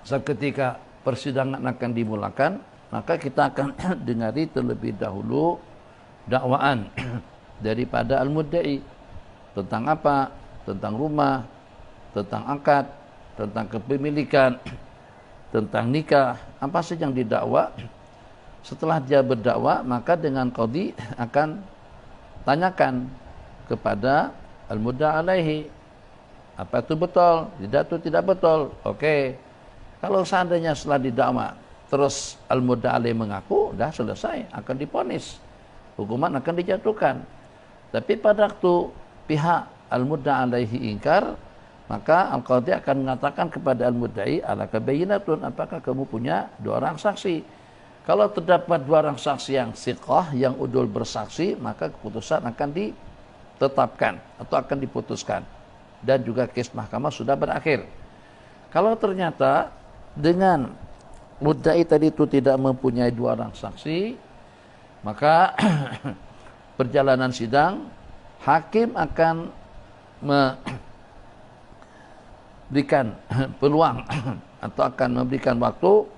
saat ketika persidangan akan dimulakan, maka kita akan dengari terlebih dahulu dakwaan daripada al-mudda'i. Tentang apa? Tentang rumah, tentang akad, tentang kepemilikan, tentang nikah, apa saja yang didakwa. Setelah dia berdakwa, maka dengan qadhi akan tanyakan kepada al-mudda' alaihi, apa itu betul, tidak itu tidak betul. Oke. Kalau seandainya setelah didakwa terus al-mudda' alaihi mengaku, dah selesai, akan diponis, hukuman akan dijatuhkan. Tapi pada waktu pihak al-mudda' alaihi ingkar, maka al-qadhi akan mengatakan kepada al-mudda'i, alaka bayyinatun, apakah kamu punya dua orang saksi? Kalau terdapat dua orang saksi yang siqah, yang udul bersaksi, maka keputusan akan ditetapkan atau akan diputuskan, dan juga kes mahkamah sudah berakhir. Kalau ternyata dengan mudda'i tadi itu tidak mempunyai dua orang saksi, maka perjalanan sidang hakim akan memberikan peluang atau akan memberikan waktu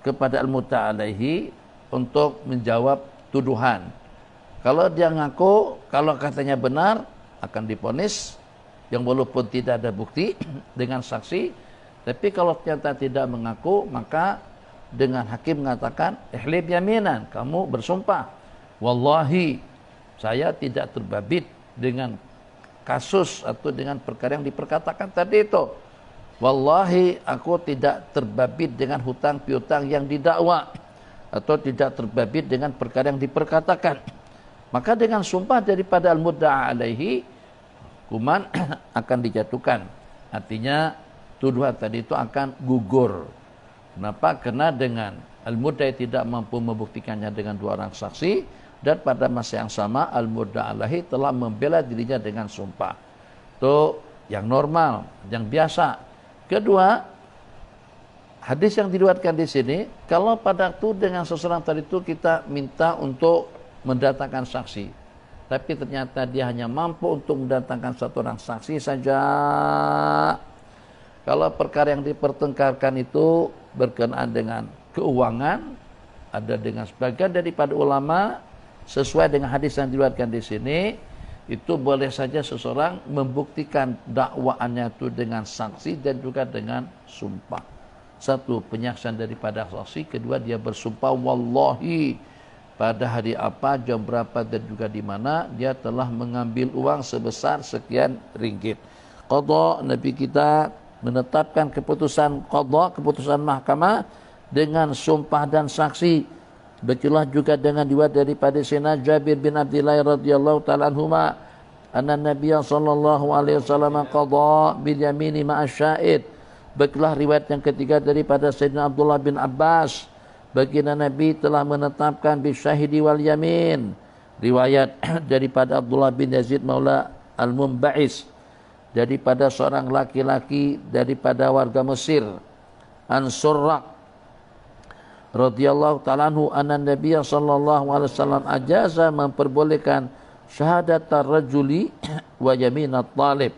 kepada al-mudda' alaihi untuk menjawab tuduhan. Kalau dia ngaku, kalau katanya benar, akan diponis yang walaupun tidak ada bukti dengan saksi. Tapi kalau ternyata tidak mengaku, maka dengan hakim mengatakan ihlib yaminan, kamu bersumpah, wallahi saya tidak terbabit dengan kasus atau dengan perkara yang diperkatakan tadi itu. Wallahi aku tidak terbabit dengan hutang piutang yang didakwa, atau tidak terbabit dengan perkara yang diperkatakan. Maka dengan sumpah daripada al-mudda'a alaihi, hukuman akan dijatuhkan. Artinya tuduhan tadi itu akan gugur. Kenapa? Karena dengan al-mudda'i tidak mampu membuktikannya dengan dua orang saksi, dan pada masa yang sama al-mudda alaihi telah membela dirinya dengan sumpah. Itu yang normal, yang biasa. Kedua, hadis yang diriwayatkan di sini, kalau pada waktu dengan seseorang tadi itu kita minta untuk mendatangkan saksi, tapi ternyata dia hanya mampu untuk mendatangkan satu orang saksi saja. Kalau perkara yang dipertengkarkan itu berkenaan dengan keuangan, ada dengan sebagian daripada ulama sesuai dengan hadis yang diriwayatkan di sini, itu boleh saja seseorang membuktikan dakwaannya itu dengan saksi dan juga dengan sumpah. Satu, penyaksian daripada saksi. Kedua, dia bersumpah wallahi pada hari apa, jam berapa dan juga di mana dia telah mengambil uang sebesar sekian ringgit. Qadha, Nabi kita menetapkan keputusan qadha, keputusan mahkamah dengan sumpah dan saksi. Begitulah juga dengan riwayat daripada Sayyidina Jabir bin Abdillah radhiyallahu taala anhuma, anna Nabiy sallallahu alaihi wasallam qadha bil yamini ma'a syahid. Begitulah riwayat yang ketiga daripada Sayyidina Abdullah bin Abbas, baginda Nabi telah menetapkan bisyahidi wal yamin. Riwayat daripada Abdullah bin Yazid maula al-Mumba'is, daripada seorang laki-laki daripada warga Mesir, An-Surraq radhiyallahu ta'ala anhu, anna Nabiy sallallahu alaihi wasallam ajaza, memperbolehkan syahadatar rajuli wa yaminat talib,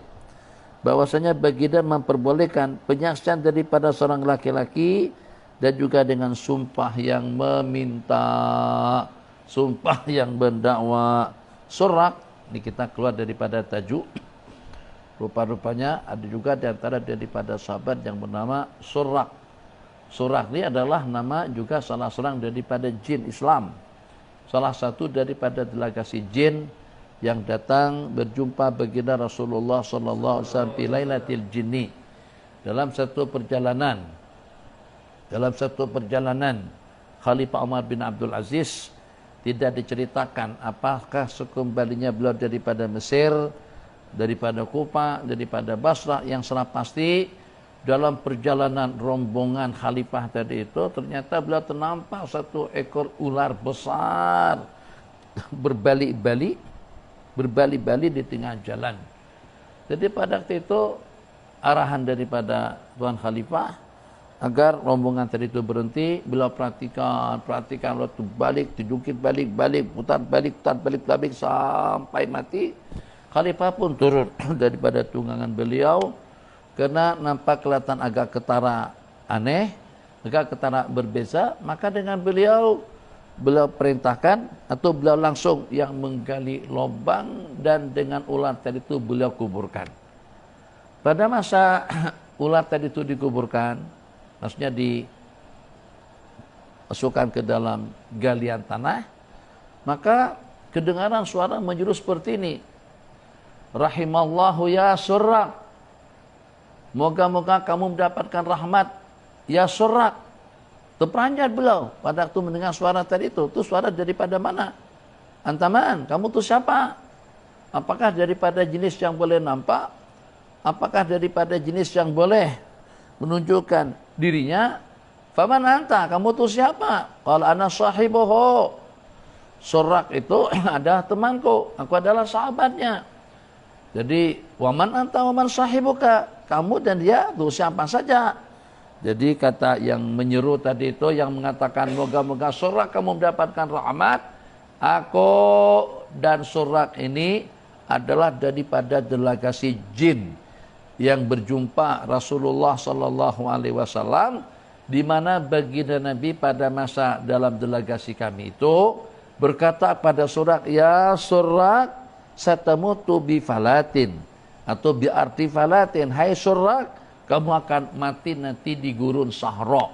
bahwasanya baginda memperbolehkan penyaksian daripada seorang laki-laki dan juga dengan sumpah yang meminta, sumpah yang mendakwa. Surrak ini kita keluar daripada tajuk. Rupa-rupanya ada juga di antara daripada sahabat yang bernama Surrak. Surrak ini adalah nama juga salah seorang daripada jin Islam, salah satu daripada delegasi jin yang datang berjumpa baginda Rasulullah sallallahu alaihi wasallam di Lailatul Jinni. Dalam satu perjalanan Khalifah Umar bin Abdul Aziz, tidak diceritakan apakah sekembalinya beliau daripada Mesir, daripada Kufa, daripada Basrah, yang salah pasti dalam perjalanan rombongan khalifah tadi itu ternyata beliau ternampak satu ekor ular besar berbalik-balik di tengah jalan. Jadi pada waktu itu arahan daripada Tuan Khalifah agar rombongan tadi itu berhenti. Beliau perhatikan waktu balik, dijungkit balik, putar balik sampai mati. Khalifah pun turun daripada tunggangan beliau, karena nampak kelihatan agak ketara aneh, agak ketara berbeza. Maka dengan beliau perintahkan atau beliau langsung yang menggali lubang dan dengan ular tadi itu beliau kuburkan. Pada masa ular tadi itu dikuburkan, maksudnya dimasukkan ke dalam galian tanah, maka kedengaran suara menjurus seperti ini, rahimallahu ya Surrak, moga-moga kamu mendapatkan rahmat ya Surrak. Terperanjat beliau pada waktu mendengar suara tadi itu. Itu suara daripada mana? Antaman, kamu itu siapa? Apakah daripada jenis yang boleh nampak? Apakah daripada jenis yang boleh menunjukkan dirinya? Faman anta, kamu itu siapa? Qala ana sahibuhu. Surrak itu adalah temanku, aku adalah sahabatnya. Jadi waman anta waman sahibuka, kamu dan dia itu siapa saja. Jadi kata yang menyeru tadi itu, yang mengatakan moga-moga Surrak kamu mendapatkan rahmat, aku dan Surrak ini adalah daripada delegasi jin yang berjumpa Rasulullah sallallahu alaihi wasallam, di mana baginda Nabi pada masa dalam delegasi kami itu berkata pada Surrak, ya Surrak, satamutu bi falatin atau bi arti falatin, hai Surrak, kamu akan mati nanti di gurun Sahra,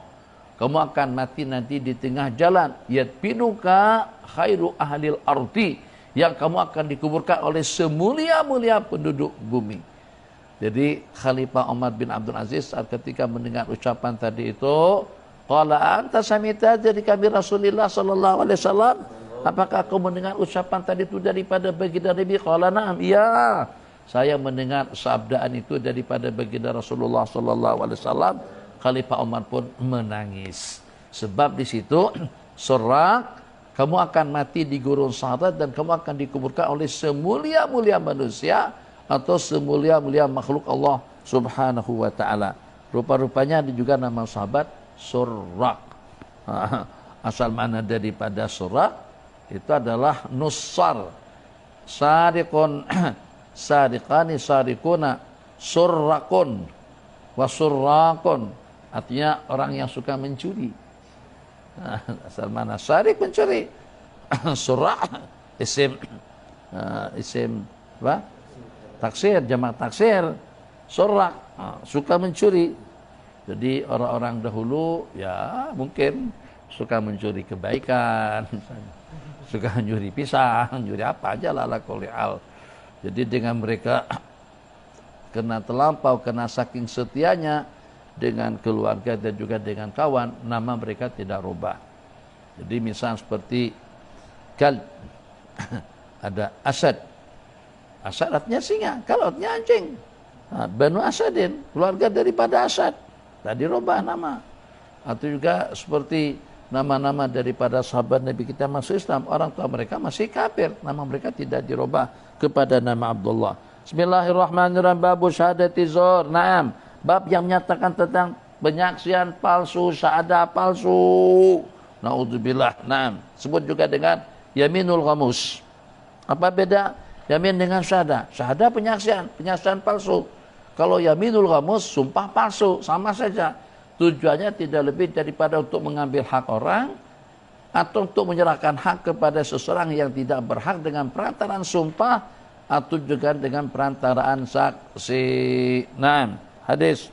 kamu akan mati nanti di tengah jalan, yadfinuka khairu ahlil ardi, yang kamu akan dikuburkan oleh semulia-mulia penduduk bumi. Jadi Khalifah Umar bin Abdul Aziz saat ketika mendengar ucapan tadi itu, qala anta samita dari kami Rasulullah sallallahu alaihi wasallam, apakah kau mendengar ucapan tadi itu daripada baginda Nabi? Qala na'am, iya, saya mendengar sabdaan itu daripada baginda Rasulullah sallallahu alaihi wasallam. Khalifah Umar pun menangis, sebab di situ Surrak kamu akan mati di gurun syahadat dan kamu akan dikuburkan oleh semulia-mulia manusia atau semulia-mulia makhluk Allah Subhanahu wa taala. Rupa-rupanya ada juga nama sahabat Surrak. Asal mana daripada Surrak itu adalah nusar. Sariqun sariqani sarikuna surrakun wasurrakun, artinya orang yang suka mencuri. Asal mana sarik mencuri, surrak isim apa? Taksir, jamak taksir, surrak suka mencuri. Jadi orang-orang dahulu ya mungkin suka mencuri kebaikan, suka mencuri pisang, mencuri apa aja lah kulli hal. Jadi dengan mereka kena terlampau, kena saking setianya dengan keluarga dan juga dengan kawan, nama mereka tidak rubah. Jadi misal seperti Kalb, ada Asad. Asad artinya singa, Kalb artinya anjing. Banu Asadin, keluarga daripada Asad. Tadi rubah nama. Atau juga seperti nama-nama daripada sahabat Nabi kita masuk Islam, orang tua mereka masih kafir, nama mereka tidak dirubah kepada nama Abdullah. Bismillahirrahmanirrahim. Babu syahadati zur. Naam. Bab yang menyatakan tentang penyaksian palsu, syahadah palsu. Naudzubillah. Naam. Sebut juga dengan yaminul ghamus. Apa beda yamin dengan syahadah? Syahadah penyaksian palsu. Kalau yaminul ghamus sumpah palsu, sama saja. Tujuannya tidak lebih daripada untuk mengambil hak orang atau untuk menyerahkan hak kepada seseorang yang tidak berhak dengan perantaraan sumpah atau juga dengan perantaraan saksi. Naam, hadis.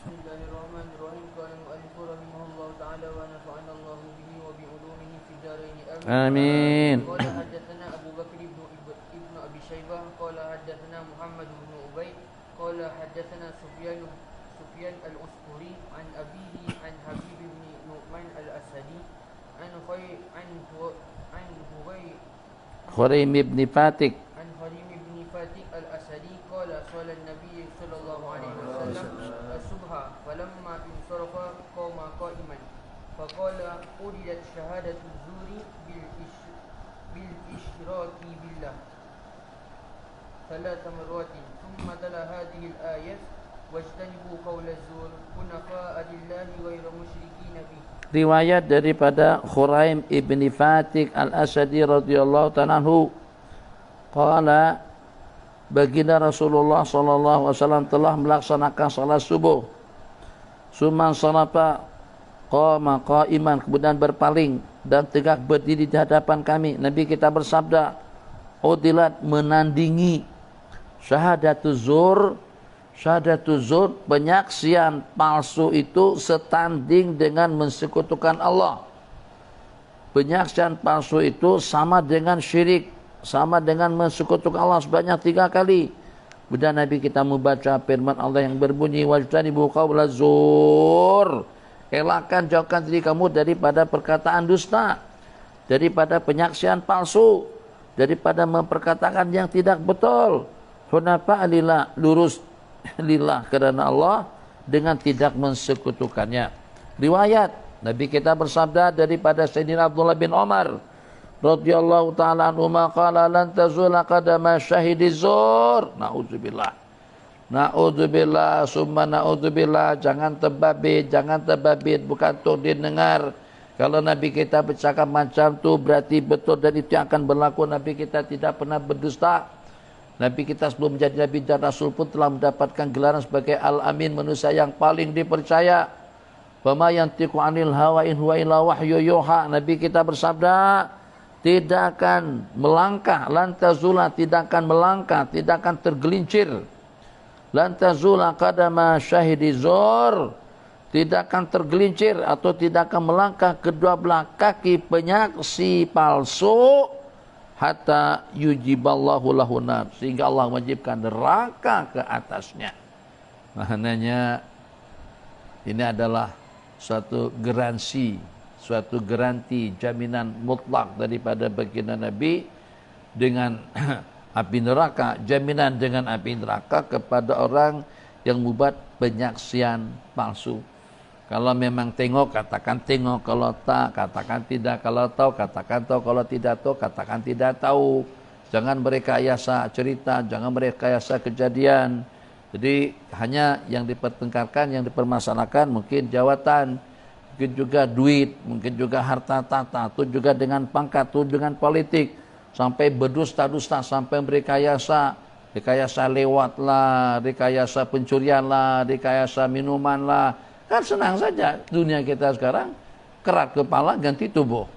Bismillahirrahmanirrahim. Qala al-mu'allif rahimahullahu ta'ala wa nafa'ana Allahu bihi wa bi ulumihi fid dharain. Amin. Qala haddatsana Abu Bakr ibn Abi Shaybah qala haddatsana Muhammad ibn Ubayd qala haddatsana Sufyan al-Usfuri an abihi an Habib ibn Nu'man al-Asadi an Khuraim ibn Fatik. الأسدي قال صلى النبي صلى الله عليه وسلم الصبح فلما انصرف قام قائما فقال أريدت شهادة الزور بالإشراك بالله 3 مرات ثم تلا هذه الآية واجتنبوا قول الزور حنفاء لله غير مشركين به. Riwayat daripada Khuraim ibn Fatik al-Asadi radhiyallahu ta'ala anhu, qala, baginda Rasulullah SAW telah melaksanakan salat subuh. Suman salapa qama qaiman, kemudian berpaling dan tegak berdiri di hadapan kami. Nabi kita bersabda, udilat, menandingi syahadatuz zur, penyaksian palsu itu setanding dengan mensekutukan Allah. Penyaksian palsu itu sama dengan syirik, sama dengan mensekutukan Allah sebanyak 3 kali. Kemudian Nabi kita membaca firman Allah yang berbunyi, wajtanibu qaula zur, elakkan, jauhkan diri kamu daripada perkataan dusta, daripada penyaksian palsu, daripada memperkatakan yang tidak betul. Hunafa lillah, lurus lillah, karena Allah, dengan tidak mensekutukannya. Riwayat Nabi kita bersabda daripada Sayyidina Abdullah bin Umar radhiyallahu ta'ala anhuma qala lan tazula qadama syahidi zur. Naudzubillah summa naudzubillah. Jangan terbabit, bukan untuk didengar. Kalau Nabi kita bercakap macam tu berarti betul dan itu yang akan berlaku. Nabi kita tidak pernah berdusta. Nabi kita sebelum menjadi Nabi dan Rasul pun telah mendapatkan gelaran sebagai Al-Amin, manusia yang paling dipercaya. Wa ma yantiqu 'anil hawa in huwa illa wahyu yuha. Nabi kita bersabda, tidak akan melangkah, lantazula, tidak akan melangkah, tidak akan tergelincir. Lantazula qadama syahidi zur, tidak akan tergelincir atau tidak akan melangkah kedua belah kaki penyaksi palsu hatta yujiballahu lahunar, sehingga Allah wajibkan neraka ke atasnya. Maknanya ini adalah suatu garansi, jaminan mutlak daripada baginda Nabi dengan api neraka, jaminan dengan api neraka kepada orang yang membuat penyaksian palsu. Kalau memang tengok, katakan tengok. Kalau tak, katakan tidak. Kalau tahu, katakan tahu. Kalau tidak tahu, katakan tidak tahu. Jangan merekayasa cerita, jangan merekayasa kejadian. Jadi hanya yang dipertengkarkan, yang dipermasalahkan mungkin jawatan, mungkin juga duit, mungkin juga harta tata, itu juga dengan pangkat, itu dengan politik. Sampai berdusta-dusta, sampai merekayasa. Rekayasa lewat lah, rekayasa pencurian lah, rekayasa minuman lah. Kan senang saja dunia kita sekarang, kerat kepala ganti tubuh.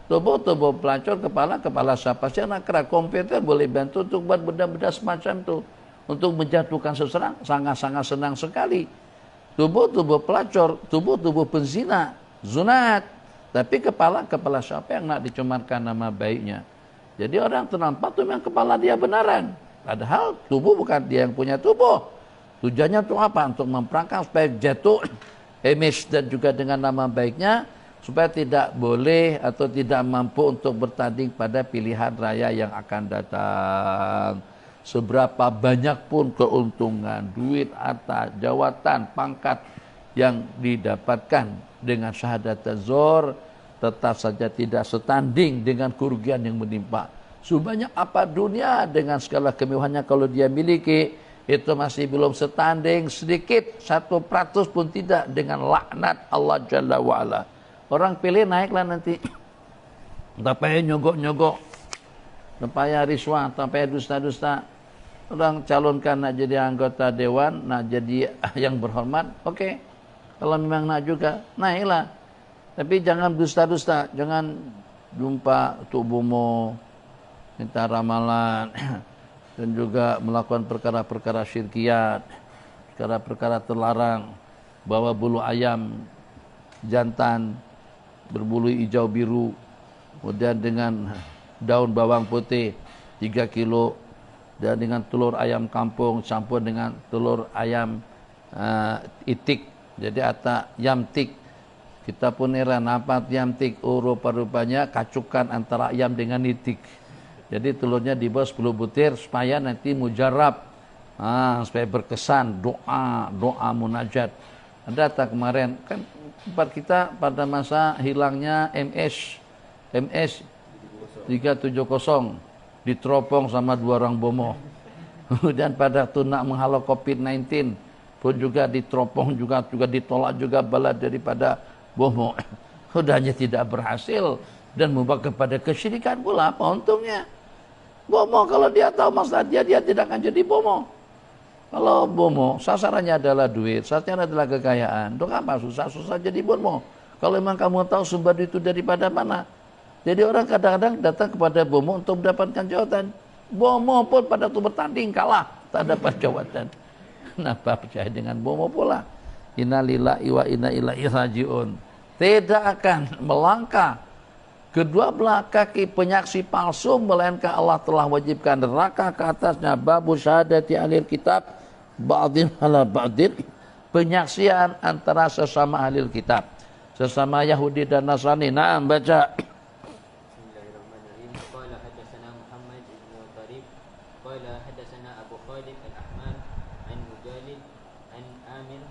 Tubuh pelacur, kepala siapa sih anak kerat. Komputer boleh bantu untuk buat benda-benda semacam itu. Untuk menjatuhkan seseorang, sangat-sangat senang sekali. Tubuh pelacur, tubuh penzina, zunat. Tapi kepala siapa yang nak dicemarkan nama baiknya. Jadi orang ternampak itu memang kepala dia benaran. Padahal tubuh bukan dia yang punya tubuh. Tujuannya untuk apa? Untuk memperangkap supaya jatuh image dan juga dengan nama baiknya, supaya tidak boleh atau tidak mampu untuk bertanding pada pilihan raya yang akan datang. Seberapa banyak pun keuntungan, duit, harta, jawatan, pangkat yang didapatkan dengan syahadat az-zur, tetap saja tidak setanding dengan kerugian yang menimpa. Sebanyak apa dunia dengan segala kemewahannya kalau dia miliki, itu masih belum setanding sedikit, 1% pun tidak dengan laknat Allah Jalla wa'ala. Orang pilih naiklah nanti. Tak payah nyogok-nyogok, tak payah riswah, tak payah dusta-dusta. Orang calonkan nak jadi anggota dewan, nak jadi yang berhormat, oke. Kalau memang nak juga, naiklah. Tapi jangan dusta-dusta, jangan jumpa tubuhmu, minta ramalan, dan juga melakukan perkara-perkara syirkiyat, perkara-perkara terlarang, bawa bulu ayam jantan berbulu hijau biru, kemudian dengan daun bawang putih 3 kilo, dan dengan telur ayam kampung campur dengan telur ayam itik, jadi atau yamtik. Kita pun heran apa yamtik, rupa-rupanya kacukan antara ayam dengan itik. Jadi telurnya dibawa 10 butir supaya nanti mujarab, supaya berkesan, doa munajat. Ada tak kemarin kan tempat kita pada masa hilangnya MS 370 diteropong sama 2 orang bomo. Kemudian pada tunak menghalau COVID-19 pun juga diteropong juga ditolak juga bala daripada bomo. Udahnya tidak berhasil dan membawa kepada kesyirikan pula. Apa untungnya? Bomo kalau dia tahu masalah dia tidak akan jadi bomo. Kalau bomo sasarannya adalah duit, sasarannya adalah kekayaan, untuk apa susah-susah jadi bomo? Kalau memang kamu tahu sumber itu daripada mana? Jadi orang kadang-kadang datang kepada bomo untuk mendapatkan jawatan. Bomo pun pada itu bertanding kalah, tak dapat jawatan. Kenapa percaya dengan bomo pula? Inna lillahi wa inna ilaihi rajiun. Tidak akan melangkah kedua belah kaki penyaksi palsu, melainkan Allah telah wajibkan neraka ke atasnya. Babu syahadati alil kitab ba'din ala ba'din, penyaksian antara sesama ahli kitab, sesama Yahudi dan Nasrani. Naam, baca. Bismillahirrahmanirrahim. Qala hadatsana Muhammad ibn Tarif qala hadatsana Abu Khalid al-Ahmar an Mujalid an Amir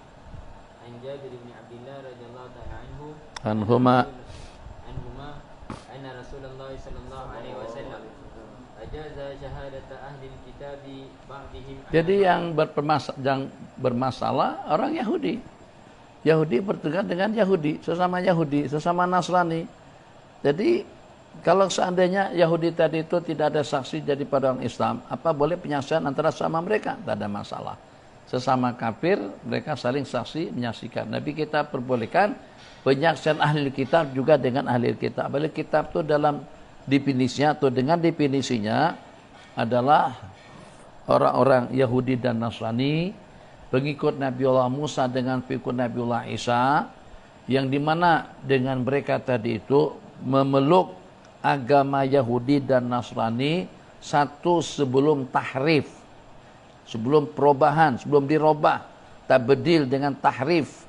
an Jabir bin Abdullah radhiyallahu ta'ala Anhuma anna Rasulullah sallallahu alaihi wasallam ajaza syahadata ahli kitab ba'dihim. Jadi yang bermasalah orang Yahudi. Yahudi bertengkar dengan Yahudi, sesama Nasrani. Jadi kalau seandainya Yahudi tadi itu tidak ada saksi daripada orang Islam, apa boleh penyaksian antara sama mereka? Tak ada masalah. Sesama kafir mereka saling saksi menyaksikan. Nabi kita perbolehkan penyaksian ahli kitab juga dengan ahli kitab. Ahli kitab itu dalam definisinya atau dengan definisinya adalah orang-orang Yahudi dan Nasrani, pengikut Nabiullah Musa dengan pengikut Nabiullah Isa, yang dimana dengan mereka tadi itu memeluk agama Yahudi dan Nasrani, satu sebelum tahrif, sebelum perubahan, sebelum dirubah, tabdil dengan tahrif,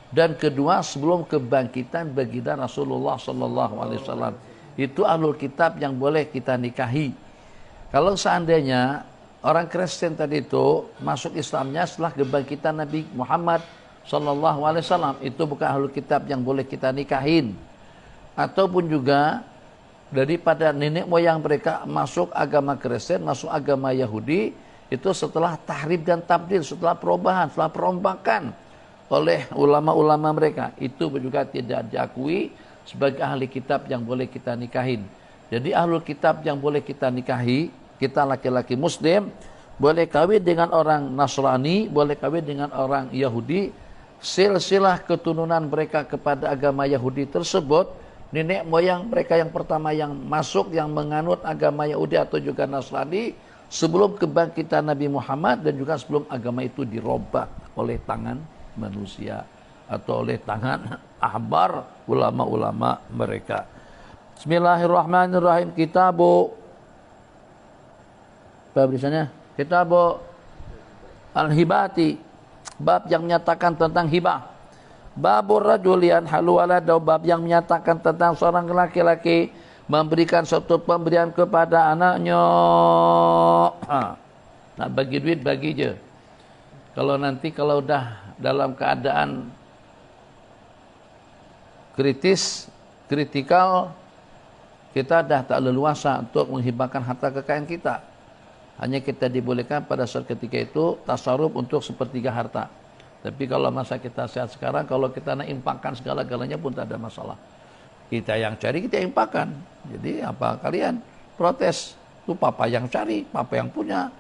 dan kedua sebelum kebangkitan baginda Rasulullah sallallahu alaihi wasallam. Itu ahlul kitab yang boleh kita nikahi. Kalau seandainya orang Kristen tadi itu masuk Islamnya setelah kebangkitan Nabi Muhammad Sallallahu Alaihi Wasallam. Itu bukan ahlul kitab yang boleh kita nikahin. Ataupun juga daripada nenek moyang mereka masuk agama Kristen, masuk agama Yahudi, itu setelah tahrif dan tabdil, setelah perubahan, setelah perombakan oleh ulama-ulama mereka, itu juga tidak diakui sebagai ahli kitab yang boleh kita nikahin. Jadi ahlul kitab yang boleh kita nikahi, kita laki-laki muslim, boleh kawin dengan orang Nasrani, boleh kawin dengan orang Yahudi, silsilah keturunan mereka kepada agama Yahudi tersebut, nenek moyang mereka yang pertama yang masuk, yang menganut agama Yahudi atau juga Nasrani, sebelum kebangkitan Nabi Muhammad dan juga sebelum agama itu dirombak oleh tangan manusia atau oleh tangan ahbar ulama-ulama mereka. Bismillahirrahmanirrahim. Kitabu bab di sana, Kitabu Al-Hibati, bab yang menyatakan tentang hibah. Babur rajulian halu waladahu, bab yang menyatakan tentang seorang laki-laki memberikan suatu pemberian kepada anaknya. Nak bagi duit, bagi je. Kalau nanti kalau dah dalam keadaan kritikal, kita dah tak leluasa untuk menghibahkan harta kekayaan kita. Hanya kita dibolehkan pada saat ketika itu tasarruf untuk sepertiga harta. Tapi kalau masa kita sehat sekarang, kalau kita nak impakkan segala-galanya pun tak ada masalah. Kita yang cari, kita impakkan. Jadi apa kalian protes? Itu papa yang cari, papa yang punya,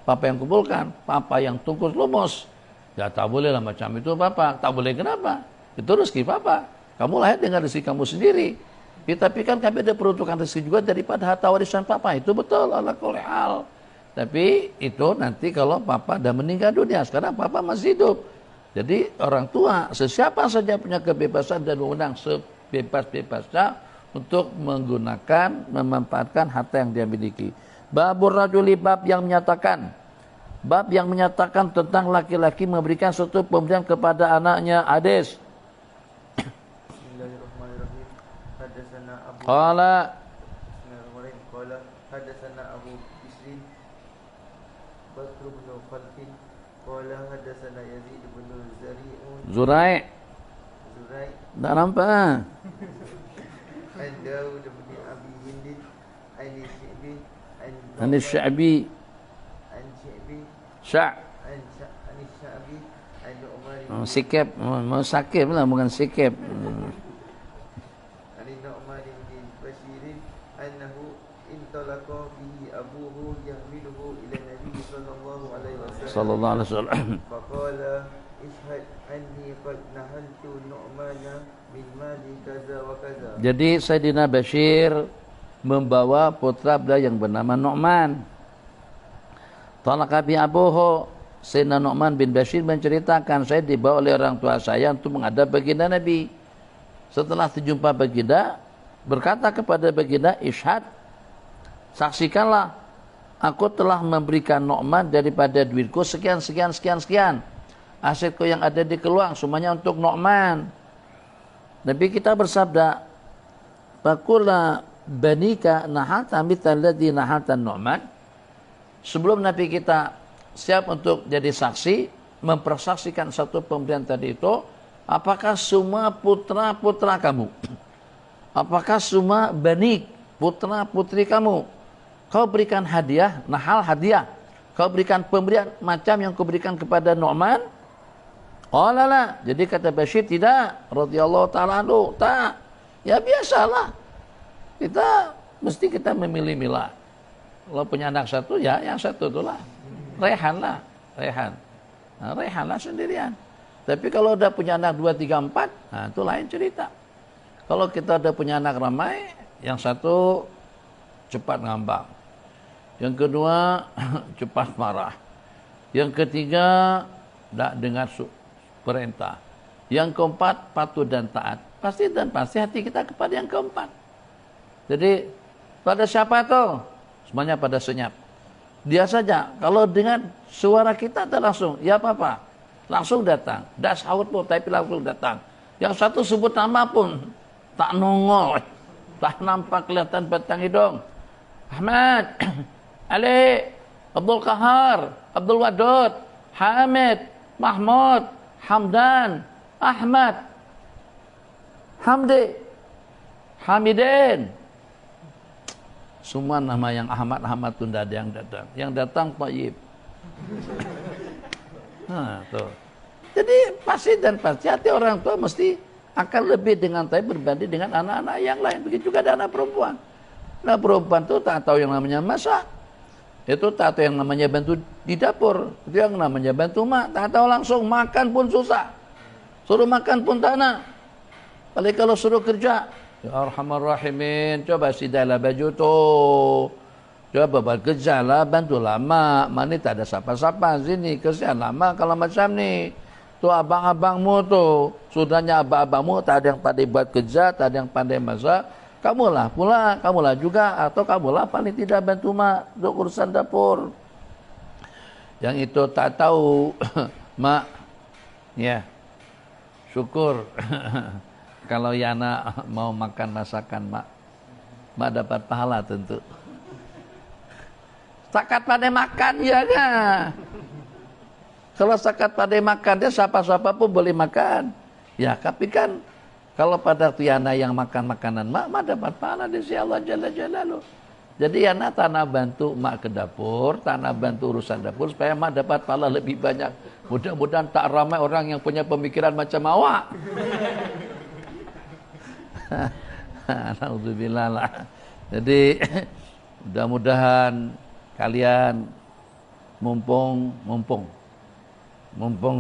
papa yang kumpulkan, papa yang tungkus lumus. Ya tak boleh lah macam itu papa. Tak boleh kenapa? Itu rezeki papa. Kamu lahir dengan rezeki kamu sendiri. Ya, tapi kan kami ada peruntukan rezeki juga daripada harta warisan papa. Itu betul, ala kulli hal. Tapi itu nanti kalau papa dah meninggal dunia. Sekarang papa masih hidup. Jadi orang tua, sesiapa saja punya kebebasan dan wewenang sebebas-bebasnya untuk menggunakan, memanfaatkan harta yang dia miliki. Babur rajuli, bab yang menyatakan tentang laki-laki memberikan suatu pemberian kepada anaknya. Hadis. Bismillahirrahmanirrahim. Hadatsana Abu Qala Bismillahirrahmanirrahim. Qala hadatsana Abu Bisrin Bakr bin Khalfin qala hadatsana Yazid bin Zurai. Tak nampak. An Dawud bin Abi Hind an Sya'bi An Sya'bi an Sya'bi Sya' an Sya'bi an Umar sikap, mau sakit lah, bukan sikap. an Nu'man bin Bashir annahu intalaqa bihi abuhu yahmiluhu ila Nabi sallallahu alaihi wasallam. Sallallahu alaihi wasallam. Faqala ishhad anni qad nahaltu Nu'mana min mali kaza wa kaza. Jadi Sayyidina Bashir membawa putra beliau yang bernama Nu'man. Talaqa bi abuhu. Sayyidina Nu'man bin Bashir menceritakan, saya dibawa oleh orang tua saya untuk menghadap baginda Nabi. Setelah terjumpa baginda, berkata kepada baginda, ishhad, saksikanlah, aku telah memberikan Nu'man daripada duitku sekian. Asetku yang ada di keluang semuanya untuk Nu'man. Nabi kita bersabda, "Faqula banika nahalta mithal ladzi nahalta Nu'man." Sebelum Nabi kita siap untuk jadi saksi, mempersaksikan satu pemberian tadi itu, apakah semua putra-putra kamu? Apakah semua banik, putra-putri kamu? Kau berikan hadiah, nahal hadiah. Kau berikan pemberian macam yang kau berikan kepada Nu'man? Qala la. Jadi kata Bashir, tidak, radhiyallahu ta'ala anhu, tak. Ya biasalah. Kita memilih-milah. Kalau punya anak satu, ya yang satu itulah. Rehan lah. Nah, rehan lah sendirian. Tapi kalau udah punya anak 2, 3, 4, nah itu lain cerita. Kalau kita udah punya anak ramai, yang satu cepat ngambang. Yang kedua, cepat marah. Yang ketiga, tak dengar perintah. Yang keempat, patuh dan taat. Pasti hati kita kepada yang keempat. Jadi pada siapa tuh? Semuanya pada senyap. Dia saja, kalau dengan suara kita tak langsung, ya papa, langsung datang. Tak sahut pun, tapi langsung datang. Yang satu sebut nama pun tak nongol, tak nampak kelihatan batang hidung. Ahmad, Ali, Abdul Qahar, Abdul Wadud, Hamid, Mahmud, Hamdan, Ahmad, Hamdi, Hamidin. Semua nama yang Ahmad itu tidak ada yang datang. Yang datang Thayyib. Nah, tuh. Jadi pasti hati orang tua mesti akan lebih dengan Thayyib berbanding dengan anak-anak yang lain. Begitu juga ada anak perempuan. Nah, perempuan itu tak tahu yang namanya masak. Itu tak tahu yang namanya bantu di dapur. Itu yang namanya bantu mak. Tak tahu langsung makan pun susah. Suruh makan pun tak nak. Paling kalau suruh kerja, ya Arhamar Rahimin, coba sidailah baju tuh. Coba buat kerja lah, bantulah mak. Mak ni tak ada siapa-siapa sini. Kesian lah mak kalau macam ni. Tuh abang-abangmu tuh. Sudahnya abang-abangmu tak ada yang pandai buat kerja, tak ada yang pandai masak. Kamulah pula, kamulah juga. Atau kamulah paling tidak bantu mak untuk urusan dapur. Yang itu tak tahu. Mak, ya, syukur. Kalau Yana mau makan masakan mak dapat pahala tentu. Sakat pandai makan ya kan? Kalau sakat pandai makan dia siapa-siapa pun boleh makan. Ya, tapi kan kalau pada Yana yang makan makanan mak dapat pahala di sisi Allah Jalla Jalaluh. Jadi Yana tanah bantu mak ke dapur, tanah bantu urusan dapur supaya mak dapat pahala lebih banyak. Mudah-mudahan tak ramai orang yang punya pemikiran macam awak. Alhamdulillah lah. Jadi mudah-mudahan kalian mumpung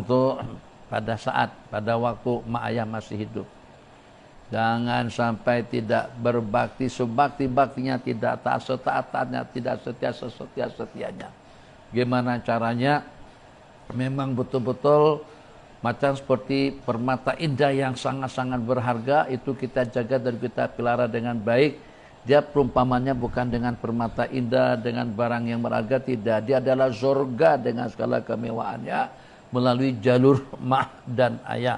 tuh pada waktu mak ayah masih hidup. Jangan sampai tidak berbakti, sebakti-baktinya, tidak taat setaatnya, tidak setia-setianya. Gimana caranya? Memang betul-betul macam seperti permata indah yang sangat-sangat berharga, itu kita jaga dan kita pelihara dengan baik. Dia perumpamannya bukan dengan permata indah, dengan barang yang berharga, tidak. Dia adalah surga dengan segala kemewahannya melalui jalur mak dan ayah.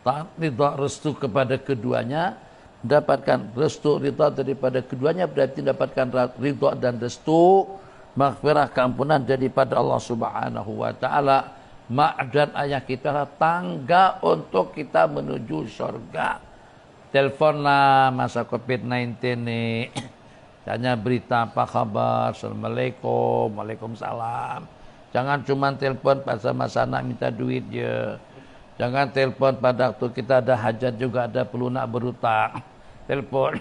Taat ridha restu kepada keduanya, mendapatkan restu ridha daripada keduanya berarti mendapatkan ridha dan restu maghfirah keampunan daripada Allah Subhanahu wa taala. Mak dan ayah kita tangga untuk kita menuju surga. Teleponlah masa COVID-19 nih. Tanya berita apa kabar, Assalamualaikum, Waalaikumsalam. Jangan cuma telepon pada masa nak minta duit je. Jangan telepon pada waktu kita ada hajat juga, ada perlu nak berhutang. Telepon,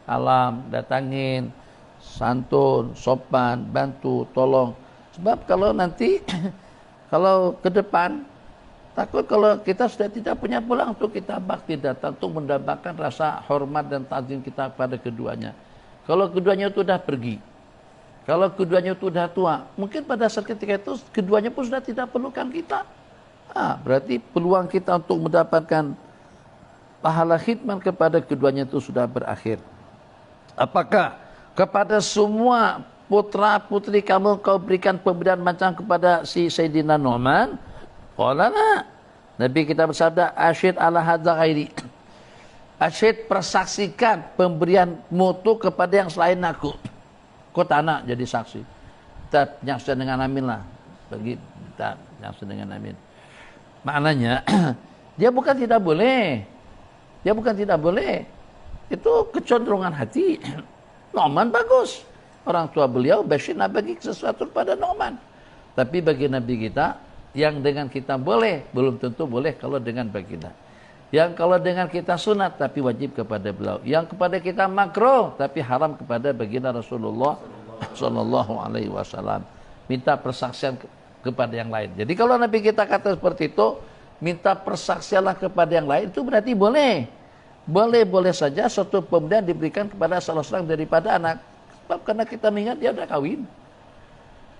salam, datangin, santun, sopan, bantu, tolong. Sebab kalau nanti kalau ke depan, takut kalau kita sudah tidak punya pulang untuk kita bakti datang untuk mendapatkan rasa hormat dan ta'zim kita pada keduanya. Kalau keduanya itu sudah pergi, kalau keduanya itu sudah tua, mungkin pada saat ketika itu keduanya pun sudah tidak perlukan kita. Berarti peluang kita untuk mendapatkan pahala khidmat kepada keduanya itu sudah berakhir. Apakah kepada semua putra putri kamu kau berikan pemberian macam kepada si Sayyidina Nu'man? Qala la. Nabi kita bersabda, asyid ala hadza ghairi. Asyid persaksikan pemberian mutu kepada yang selain aku. Kau tak nak jadi saksi. Kita nyaksikan dengan amin lah. Bagi kita nyaksikan dengan amin. Maknanya dia bukan tidak boleh. Dia bukan tidak boleh. Itu kecenderungan hati. Nu'man bagus. Orang tua beliau Bashir nak bagi sesuatu kepada Nu'man. Tapi bagi Nabi kita, yang dengan kita boleh, belum tentu boleh kalau dengan baginda. Yang kalau dengan kita sunat, tapi wajib kepada beliau. Yang kepada kita makruh, tapi haram kepada baginda Rasulullah Sallallahu Alaihi Wasallam. Minta persaksian kepada yang lain. Jadi kalau Nabi kita kata seperti itu, minta persaksianlah kepada yang lain, itu berarti boleh. Boleh-boleh saja suatu pemberian diberikan kepada salah seorang daripada anak. Sebab karena kita mengingat dia sudah kawin.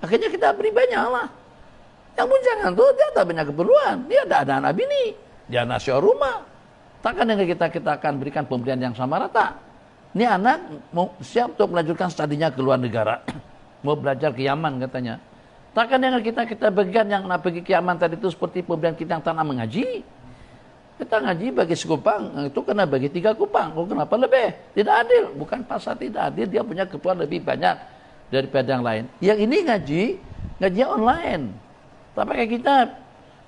Akhirnya kita beri banyak lah. Yang bujangan tuh dia tak banyak keperluan. Dia ada anak bini. Dia anak sewa rumah. Takkan dengan kita akan berikan pemberian yang sama rata. Ini anak mau siap untuk melanjutkan studinya ke luar negara. Mau belajar ke Yaman katanya. Takkan dengan kita bagian yang nak pergi ke Yaman tadi itu seperti pemberian kita yang tak nak mengaji. Kita ngaji bagi sekupang, itu kena bagi 3 kupang. Oh, kenapa lebih? Tidak adil. Bukan pasal tidak adil, dia punya keperluan lebih banyak daripada yang lain. Yang ini ngaji online. Tak pakai kitab.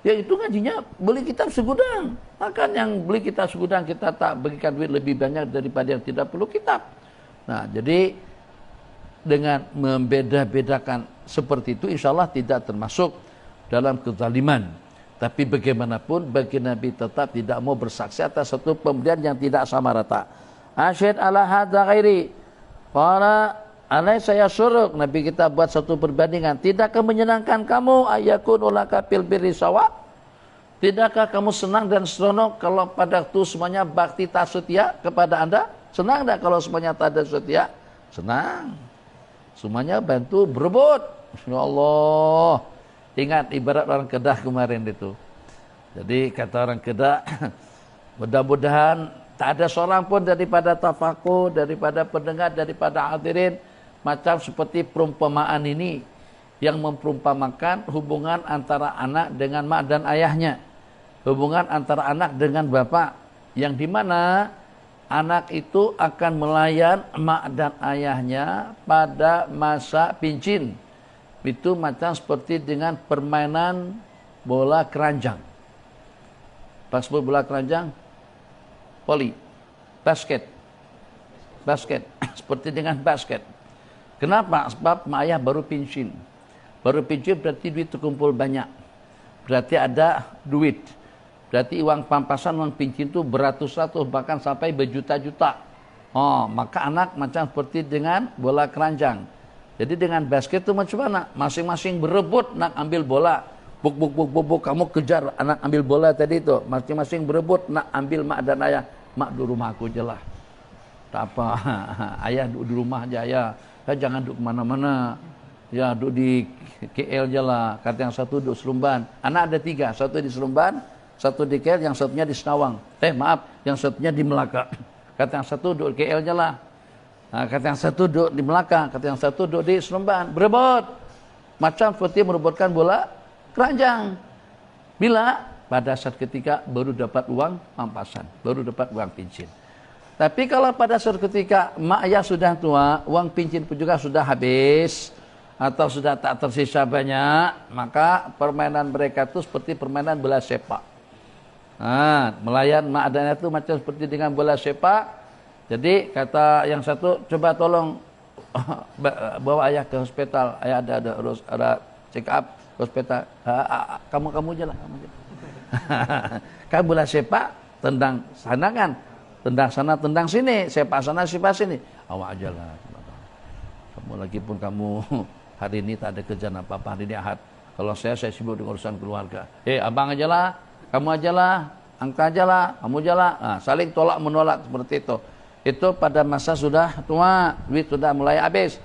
Ya itu ngajinya beli kitab segudang. Makan yang beli kitab segudang kita tak bagikan duit lebih banyak daripada yang tidak perlu kitab. Nah, jadi dengan membeda-bedakan seperti itu insya Allah tidak termasuk dalam kezaliman. Tapi bagaimanapun bagi Nabi tetap tidak mau bersaksi atas satu pemberian yang tidak sama rata. Asyhad ala hadza ghairi. Qala alai saya suruh Nabi kita buat satu perbandingan. Tidakkah menyenangkan kamu ayakun ulaka fil birri sawa? Tidakkah kamu senang dan seronok kalau pada waktu semuanya bakti tak setia kepada Anda? Senang tak kalau semuanya tak ada setia? Senang. Semuanya bantu berebut. Ya Allah. Ingat ibarat orang Kedah kemarin itu. Jadi kata orang Kedah, mudah-mudahan tak ada seorang pun daripada tafakur, daripada pendengar, daripada hadirin macam seperti perumpamaan ini yang memperumpamakan hubungan antara anak dengan mak dan ayahnya. Hubungan antara anak dengan bapak yang dimana anak itu akan melayan mak dan ayahnya pada masa pincin. Itu macam seperti dengan permainan bola keranjang. Pas bola keranjang, voli, basket. Seperti dengan basket. Kenapa? Sebab mak ayah baru pincin. Baru pincin berarti duit terkumpul banyak. Berarti ada duit. Berarti uang pampasan, uang pincin itu beratus-ratus, bahkan sampai berjuta-juta. Oh, maka anak macam seperti dengan bola keranjang. Jadi dengan basket itu macam mana? Masing-masing berebut nak ambil bola. Buk, kamu kejar anak ambil bola tadi itu. Masing-masing berebut nak ambil mak dan ayah. Mak duduk rumah aku je lah. Tak apa. Ayah duduk di rumah aja ayah. Jangan duduk kemana-mana. Ya duduk di KL je lah. Kata yang satu duduk Seremban. Anak ada 3. Satu di Seremban, satu di KL, yang satunya di Senawang. Yang satunya di Melaka. Kata yang satu duduk KL je lah. Nah, kata yang satu duduk di Melaka, kata yang satu duduk di Seremban. Berebut. Macam seperti merebutkan bola keranjang. Bila? Pada saat ketika baru dapat uang pampasan. Baru dapat uang pincin. Tapi kalau pada saat ketika mak ayah sudah tua, uang pincin pun juga sudah habis, atau sudah tak tersisa banyak, maka permainan mereka itu seperti permainan bola sepak. Nah, melayan mak dan ayah itu macam seperti dengan bola sepak. Jadi kata yang satu, coba tolong bawa ayah ke hospital. Ayah ada check up ke hospital. Kamu je lah. Kan bola sepak, tendang sana kan. Tendang sana, tendang sini. Sepak sana, sepak sini. Awak aja lah. Kamu lagi pun kamu hari ini tak ada kerjaan apa-apa. Hari ini Ahad. Kalau saya sibuk dengan urusan keluarga. Abang aja lah. Kamu aja lah. Angka aja lah. Kamu aja lah. Nah, saling tolak menolak seperti itu. Itu pada masa sudah tua, duit sudah mulai habis.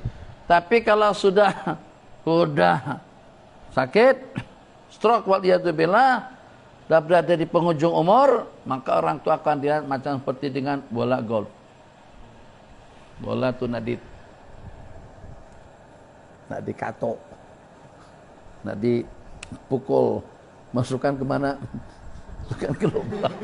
Tapi kalau sudah sakit, stroke waliyadzubillah, sudah berada di penghujung umur, maka orang tua akan dilihat macam seperti dengan bola golf. Bola itu nak dikatok, nak dipukul, masukkan kemana? Masukkan ke lubang.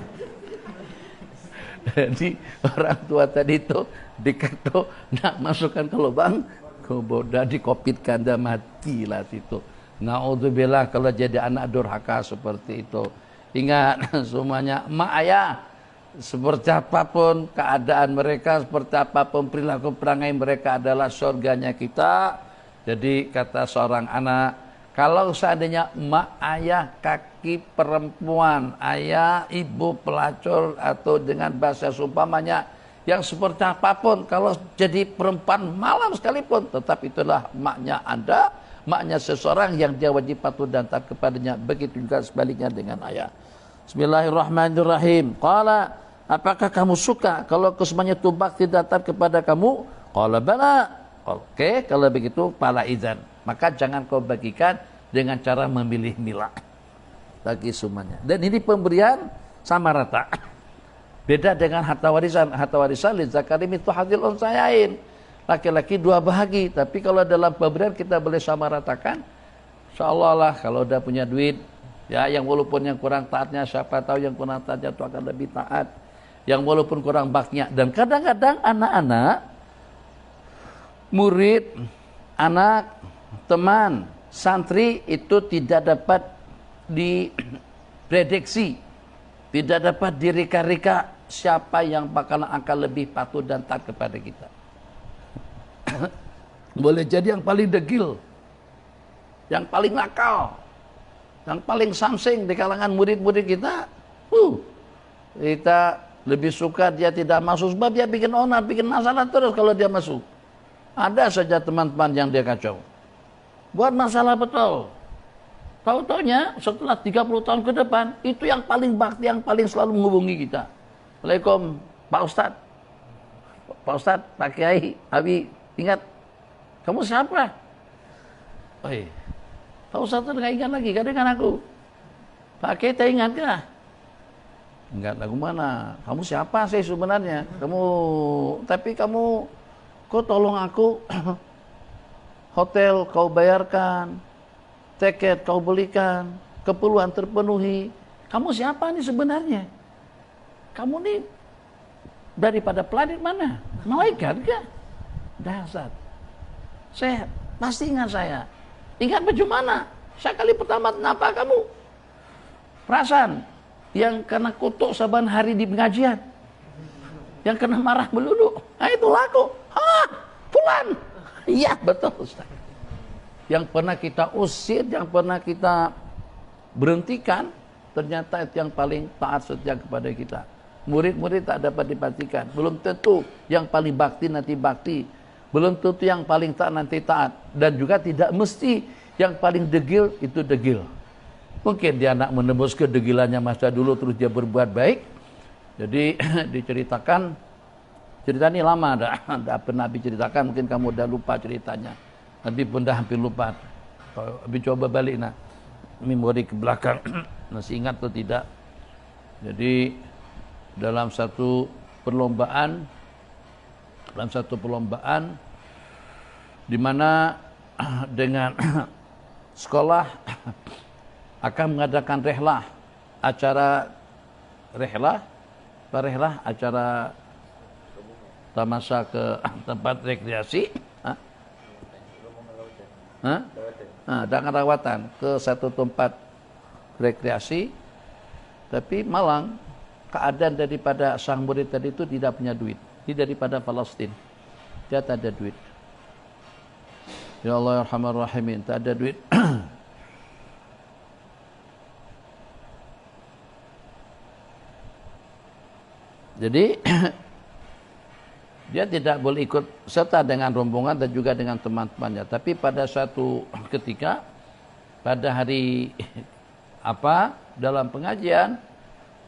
Jadi orang tua tadi itu dikato nak masukkan ke lubang, kemudian dikopitkan dan matilah situ. Naudzubillah kalau jadi anak durhaka seperti itu. Ingat semuanya mak ayah seperti apapun keadaan mereka, seperti apapun perilaku perangai mereka adalah surganya kita. Jadi kata seorang anak, kalau seandainya mak ayah kaki perempuan, ayah ibu pelacur, atau dengan bahasa seumpamanya yang seperti apapun, kalau jadi perempuan malam sekalipun, tetap itulah maknya Anda, maknya seseorang yang dia wajib patuh dan taat kepadanya. Begitu juga sebaliknya dengan ayah. Bismillahirrahmanirrahim. Qala, apakah kamu suka kalau kesemuanya itu bakti dan taat kepada kamu? Qala bala. Oke, kalau begitu pala izan. Maka jangan kau bagikan dengan cara memilih-milah. Bagi semuanya. Dan ini pemberian sama rata. Beda dengan harta warisan. Harta warisan lidzakari mithlu hadzil unsayain. Laki-laki 2 bahagi. Tapi kalau dalam pemberian kita boleh sama ratakan. Insyaallah lah kalau udah punya duit, ya yang walaupun yang kurang taatnya, siapa tahu yang kurang taatnya itu akan lebih taat. Yang walaupun kurang baknya. Dan kadang-kadang anak-anak, murid, anak, teman, santri itu tidak dapat diprediksi, tidak dapat direka-reka siapa yang bakalan akan lebih patuh dan taat kepada kita. Boleh jadi yang paling degil, yang paling nakal, yang paling samsing di kalangan murid-murid kita. Kita lebih suka dia tidak masuk, sebab dia bikin onar, bikin masalah terus kalau dia masuk. Ada saja teman-teman yang dia kacau, buat masalah betul. Tahu-taunya setelah 30 tahun ke depan, itu yang paling bakti, yang paling selalu menghubungi kita. Assalamualaikum Pak Ustadz, Pak Ustadz, Pak Kiai, Abi, ingat, kamu siapa? Pak Ustadz nggak ingat lagi, kan dengan aku. Pak Kiai, tak ingat kah? Enggak, lagu mana? Kamu siapa sih sebenarnya? Tapi kamu, kau tolong aku, hotel kau bayarkan, tiket kau belikan, keperluan terpenuhi. Kamu siapa nih sebenarnya? Kamu nih daripada planet mana? Malaikat kah? Dasar. Saya pasti ingat saya. Ingat bagaimana? Saya kali pertama kenapa kamu? Perasaan yang kena kutuk saban hari di pengajian, yang kena marah melulu. Nah itu laku. Fulan. Iya betul Ustaz. Yang pernah kita usir, yang pernah kita berhentikan, ternyata itu yang paling taat setia kepada kita. Murid-murid tak dapat dipastikan. Belum tentu yang paling bakti nanti bakti, belum tentu yang paling taat nanti taat, dan juga tidak mesti yang paling degil itu degil. Mungkin dia nak menembus kedegilannya masa dulu terus dia berbuat baik. Jadi diceritakan, cerita ini lama dah pernah Nabi ceritakan, mungkin kamu dah lupa ceritanya. Nabi pun dah hampir lupa. Nabi coba balik memori ke belakang, masih ingat atau tidak. Jadi dalam satu perlombaan di mana dengan sekolah akan mengadakan acara tamasa ke tempat rekreasi, dengan rawatan ke satu tempat rekreasi, tapi malang keadaan daripada sang murid tadi itu tidak punya duit. Dia daripada Palestina, dia tak ada duit. Ya Allah ya Rahman Rahimin, tak ada duit. Jadi dia tidak boleh ikut serta dengan rombongan dan juga dengan teman-temannya. Tapi pada suatu ketika, pada hari dalam pengajian,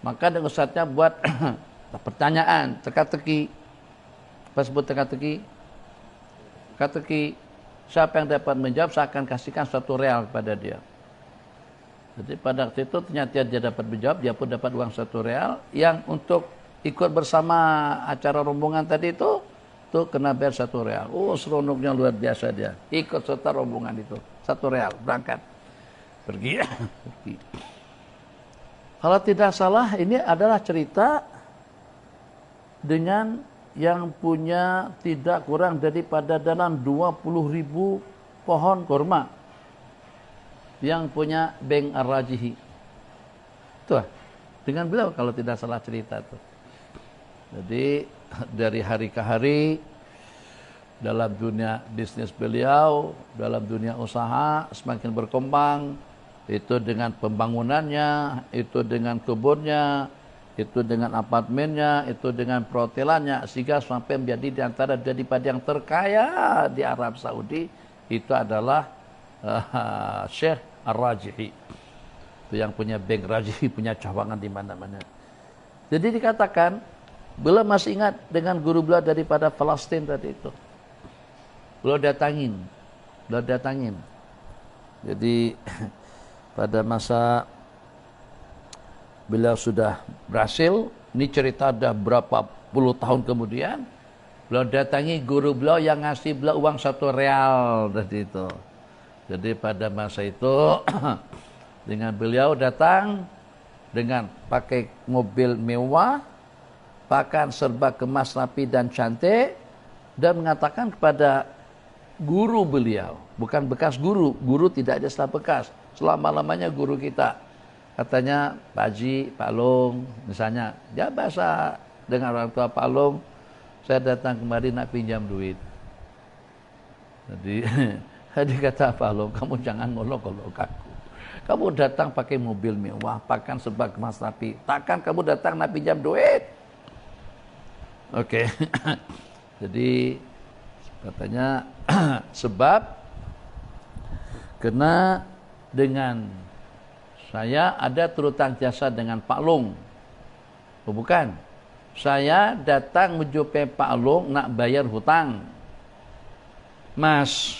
maka dengan ustadznya buat pertanyaan, teka-teki. Apa sebut teka-teki? Teka-teki. Siapa yang dapat menjawab, saya akan kasihkan 1 real kepada dia. Jadi pada waktu itu ternyata dia dapat menjawab, dia pun dapat uang 1 real yang untuk ikut bersama acara rombongan tadi itu tuh kena bayar 1 real. Seronoknya luar biasa dia. Ikut serta rombongan itu 1 real berangkat. Pergi. Kalau tidak salah ini adalah cerita dengan yang punya tidak kurang daripada dalam 20.000 pohon kurma, yang punya Bank Ar-Rajihi. Tuh, dengan beliau kalau tidak salah cerita tuh. Jadi dari hari ke hari dalam dunia bisnis beliau, dalam dunia usaha semakin berkembang, itu dengan pembangunannya, itu dengan kebunnya, itu dengan apartemennya, itu dengan perhotelannya, sehingga sampai menjadi di antara daripada yang terkaya di Arab Saudi itu adalah Syekh Ar-Rajihi. Itu yang punya Bank Rajihi, punya cawangan di mana-mana. Jadi dikatakan beliau masih ingat dengan guru beliau daripada Palestina tadi itu. Beliau datangin. Jadi pada masa beliau sudah berhasil, ini cerita dah berapa puluh tahun kemudian, beliau datangi guru beliau yang ngasih beliau uang 1 real tadi itu. Jadi pada masa itu dengan beliau datang dengan pakai mobil mewah, pakaian serba kemas rapi dan cantik, dan mengatakan kepada guru beliau, bukan bekas guru tidak ada istilah bekas, selama-lamanya guru kita, katanya Pak Haji, Pak Long, misalnya, dia bahasa dengan orang tua Pak Long, saya datang kemari nak pinjam duit. Jadi kata Pak Long, kamu jangan ngolok-ngolok aku. Kamu datang pakai mobil mewah, pakai sebag emas rapi, takkan kamu datang nak pinjam duit? Oke. Jadi katanya sebab karena dengan saya ada terutang jasa dengan Pak Long. Oh, bukan. Saya datang menjumpai Pak Long nak bayar hutang. Mas,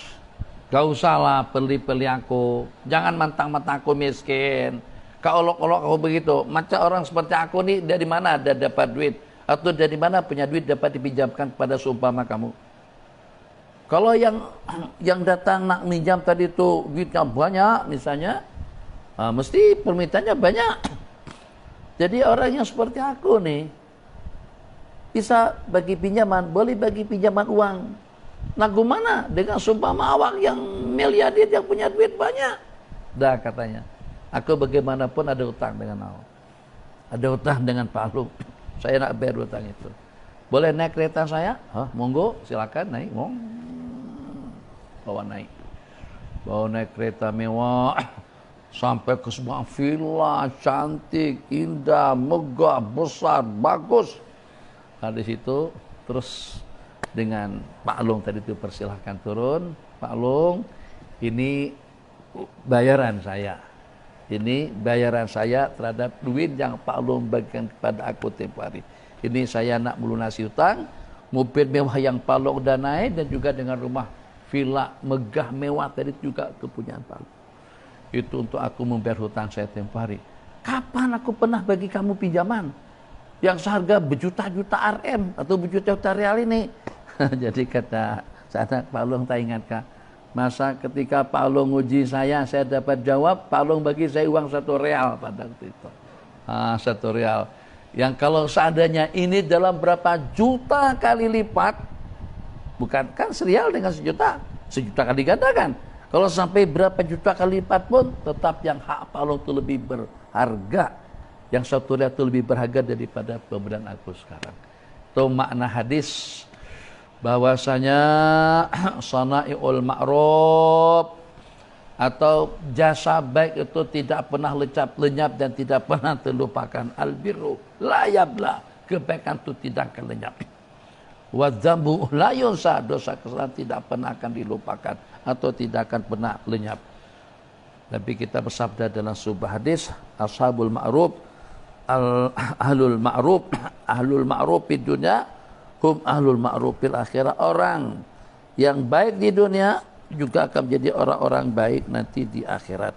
gak usah lah peli-peli aku. Jangan mentang-mentang aku miskin. Kau olok-olok aku begitu. Macam orang seperti aku nih dari mana ada dapat duit? Atau dari mana punya duit dapat dipinjamkan kepada seumpama kamu? Kalau yang datang nak minjam tadi itu duitnya banyak misalnya, mesti permintaannya banyak. Jadi orang yang seperti aku nih bisa bagi pinjaman, boleh bagi pinjaman uang. Nah gimana dengan seumpama awak yang miliarder yang punya duit banyak? Dah katanya, aku bagaimanapun ada utang dengan awak. Ada utang dengan Pak Long. Saya nak bayar utang itu. Boleh naik kereta saya? Monggo, silakan naik. Bawa naik kereta mewah sampai ke sebuah villa cantik, indah, megah, besar, bagus. Nah di situ terus dengan Pak Long tadi itu persilahkan turun. Pak Long, ini bayaran saya. Ini bayaran saya terhadap duit yang Pak Long bagikan kepada aku tempoh hari. Ini saya nak melunasi hutang, mobil mewah yang Pak Long udah naik dan juga dengan rumah villa megah mewah tadi juga kepunyaan Pak Long. Itu untuk aku membayar hutang saya tempoh hari. Kapan aku pernah bagi kamu pinjaman yang seharga berjuta-juta RM atau berjuta-juta real ini? Jadi kata saat Pak Long tak ingatkah, masa ketika Pak Long uji saya dapat jawab, Pak Long bagi saya uang 1 real pada waktu itu. 1 real. Yang kalau seandainya ini dalam berapa juta kali lipat, bukan kan serial dengan sejuta kali ganda kan? Kalau sampai berapa juta kali lipat pun tetap yang hak Pak Long itu lebih berharga. Yang 1 real itu lebih berharga daripada pemberian aku sekarang. Itu makna hadis bahwasanya sana'iul ma'ruf atau jasa baik itu tidak pernah lenyap dan tidak pernah terlupakan. Albirru la yabla, kebaikan itu tidak akan lenyap. Wa dzambu la yunsa, dosa kesalahan tidak pernah akan dilupakan atau tidak akan pernah lenyap. Nabi kita bersabda dalam sebuah hadis, ashabul ma'ruf ahlul ma'ruf di dunia hum ahlul ma'ruf fil akhirah. Orang yang baik di dunia juga akan menjadi orang-orang baik nanti di akhirat.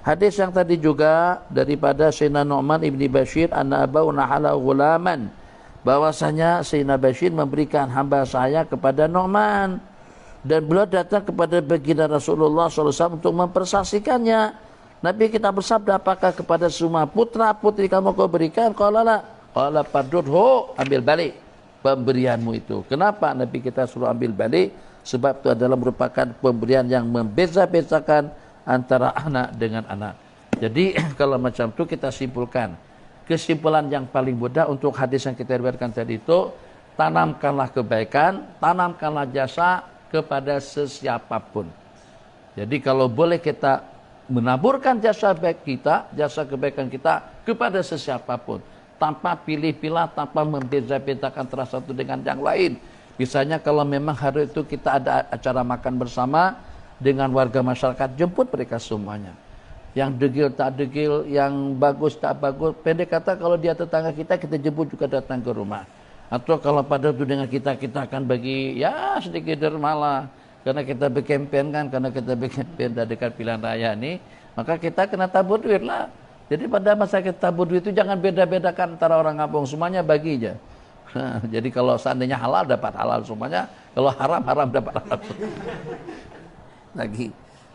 Hadis yang tadi juga daripada Sayyidina Nu'man ibni Bashir anna abahu nahala ghulaman, bahwasanya Sayyidina Bashir memberikan hamba saya kepada Nu'man dan beliau datang kepada baginda Rasulullah SAW untuk mempersaksikannya. Nabi kita bersabda, apakah kepada semua putra putri kamu kau berikan? Qala fardudhu, ambil balik pemberianmu itu. Kenapa Nabi kita suruh ambil balik? Sebab itu adalah merupakan pemberian yang membeza-bezakan antara anak dengan anak. Jadi kalau macam itu kita simpulkan, kesimpulan yang paling mudah untuk hadis yang kita riwayatkan tadi itu, tanamkanlah kebaikan, tanamkanlah jasa kepada sesiapapun. Jadi kalau boleh kita menaburkan jasa baik kita, jasa kebaikan kita kepada sesiapapun, tanpa pilih-pilih, tanpa membeza-bezakan antara satu dengan yang lain. Misalnya kalau memang hari itu kita ada acara makan bersama dengan warga masyarakat, jemput mereka semuanya. Yang degil tak degil, yang bagus tak bagus, pendek kata kalau dia tetangga kita jemput juga datang ke rumah. Atau kalau pada itu dengan kita akan bagi ya sedikit dermalah. Karena kita berkempen kan, karena kita berkempen dari dekat pilihan raya ini, maka kita kena tabur duit lah. Jadi pada masa kita tabur duit itu jangan beda-bedakan antara orang kampung, semuanya bagi aja. Jadi kalau seandainya halal dapat halal semuanya, kalau haram dapat haram lagi.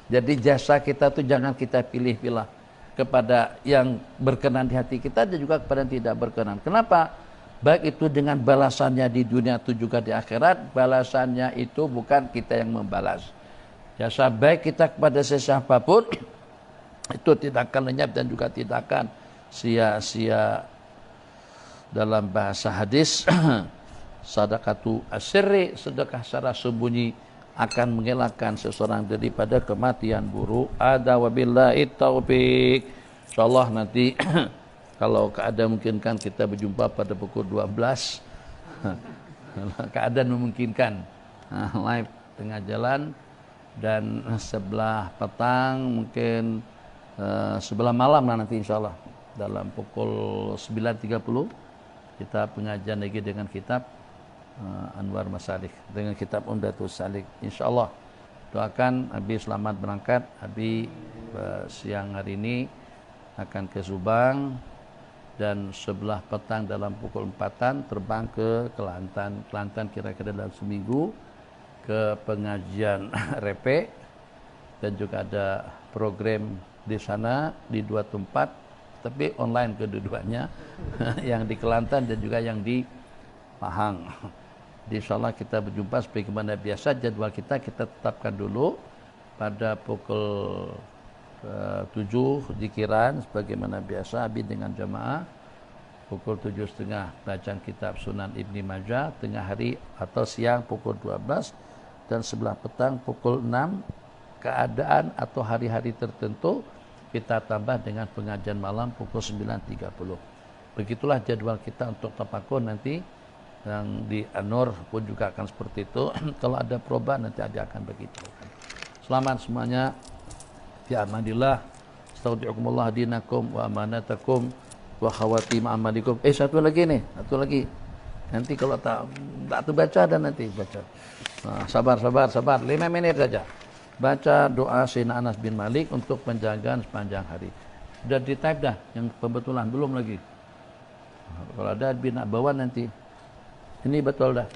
Jadi jasa kita tuh jangan kita pilih-pilih kepada yang berkenan di hati kita dan juga kepada yang tidak berkenan. Kenapa? Baik itu dengan balasannya di dunia itu juga di akhirat, balasannya itu bukan kita yang membalas. Jasa baik kita kepada sesiapapun itu itu tidak akan lenyap dan juga tidak akan sia-sia. Dalam bahasa hadis sadaqatu asyirri, sedekah secara sembunyi akan mengelakkan seseorang daripada kematian buruk. Ada wabillahi taufik. Insyaallah nanti kalau keadaan memungkinkan kita berjumpa pada pukul 12. Keadaan memungkinkan live tengah jalan, dan sebelah petang mungkin sebelah malam lah nanti insyaallah dalam pukul 9.30 kita pengajian lagi dengan kitab Anwar Masalik, dengan kitab Umdatus Salik insyaallah. Doakan Abi selamat berangkat. Abi siang hari ini akan ke Subang dan sebelah petang dalam pukul 4-an terbang ke Kelantan. Kelantan kira-kira dalam seminggu ke pengajian repe, dan juga ada program di sana di 2 tempat, tapi online kedua-duanya yang di Kelantan dan juga yang di Pahang. Insyaallah kita berjumpa sebagaimana biasa. Jadwal kita tetapkan dulu pada pukul 7 zikiran sebagaimana biasa, Abi dengan jamaah. Pukul 7.30 bacaan kitab Sunan Ibni Majah, tengah hari atau siang pukul 12, dan sebelah petang pukul 6. Keadaan atau hari-hari tertentu kita tambah dengan pengajian malam pukul 9.30. Begitulah jadwal kita untuk tapakur nanti. Yang di Anur pun juga akan seperti itu. Kalau ada perubahan nanti Adi akan begitu. Selamat semuanya. Fi amanillah. Astaudiukumullah dinakum wa amanatakum wa khawatim amalikum. Satu lagi nih, satu lagi. Nanti kalau tak terbaca dan nanti baca. Nah, sabar. 5 menit saja. Baca doa Sayyidina Anas bin Malik untuk penjagaan sepanjang hari. Sudah di type dah yang pembetulan, belum lagi. Kalau ada bin bawa nanti. Ini betul dah.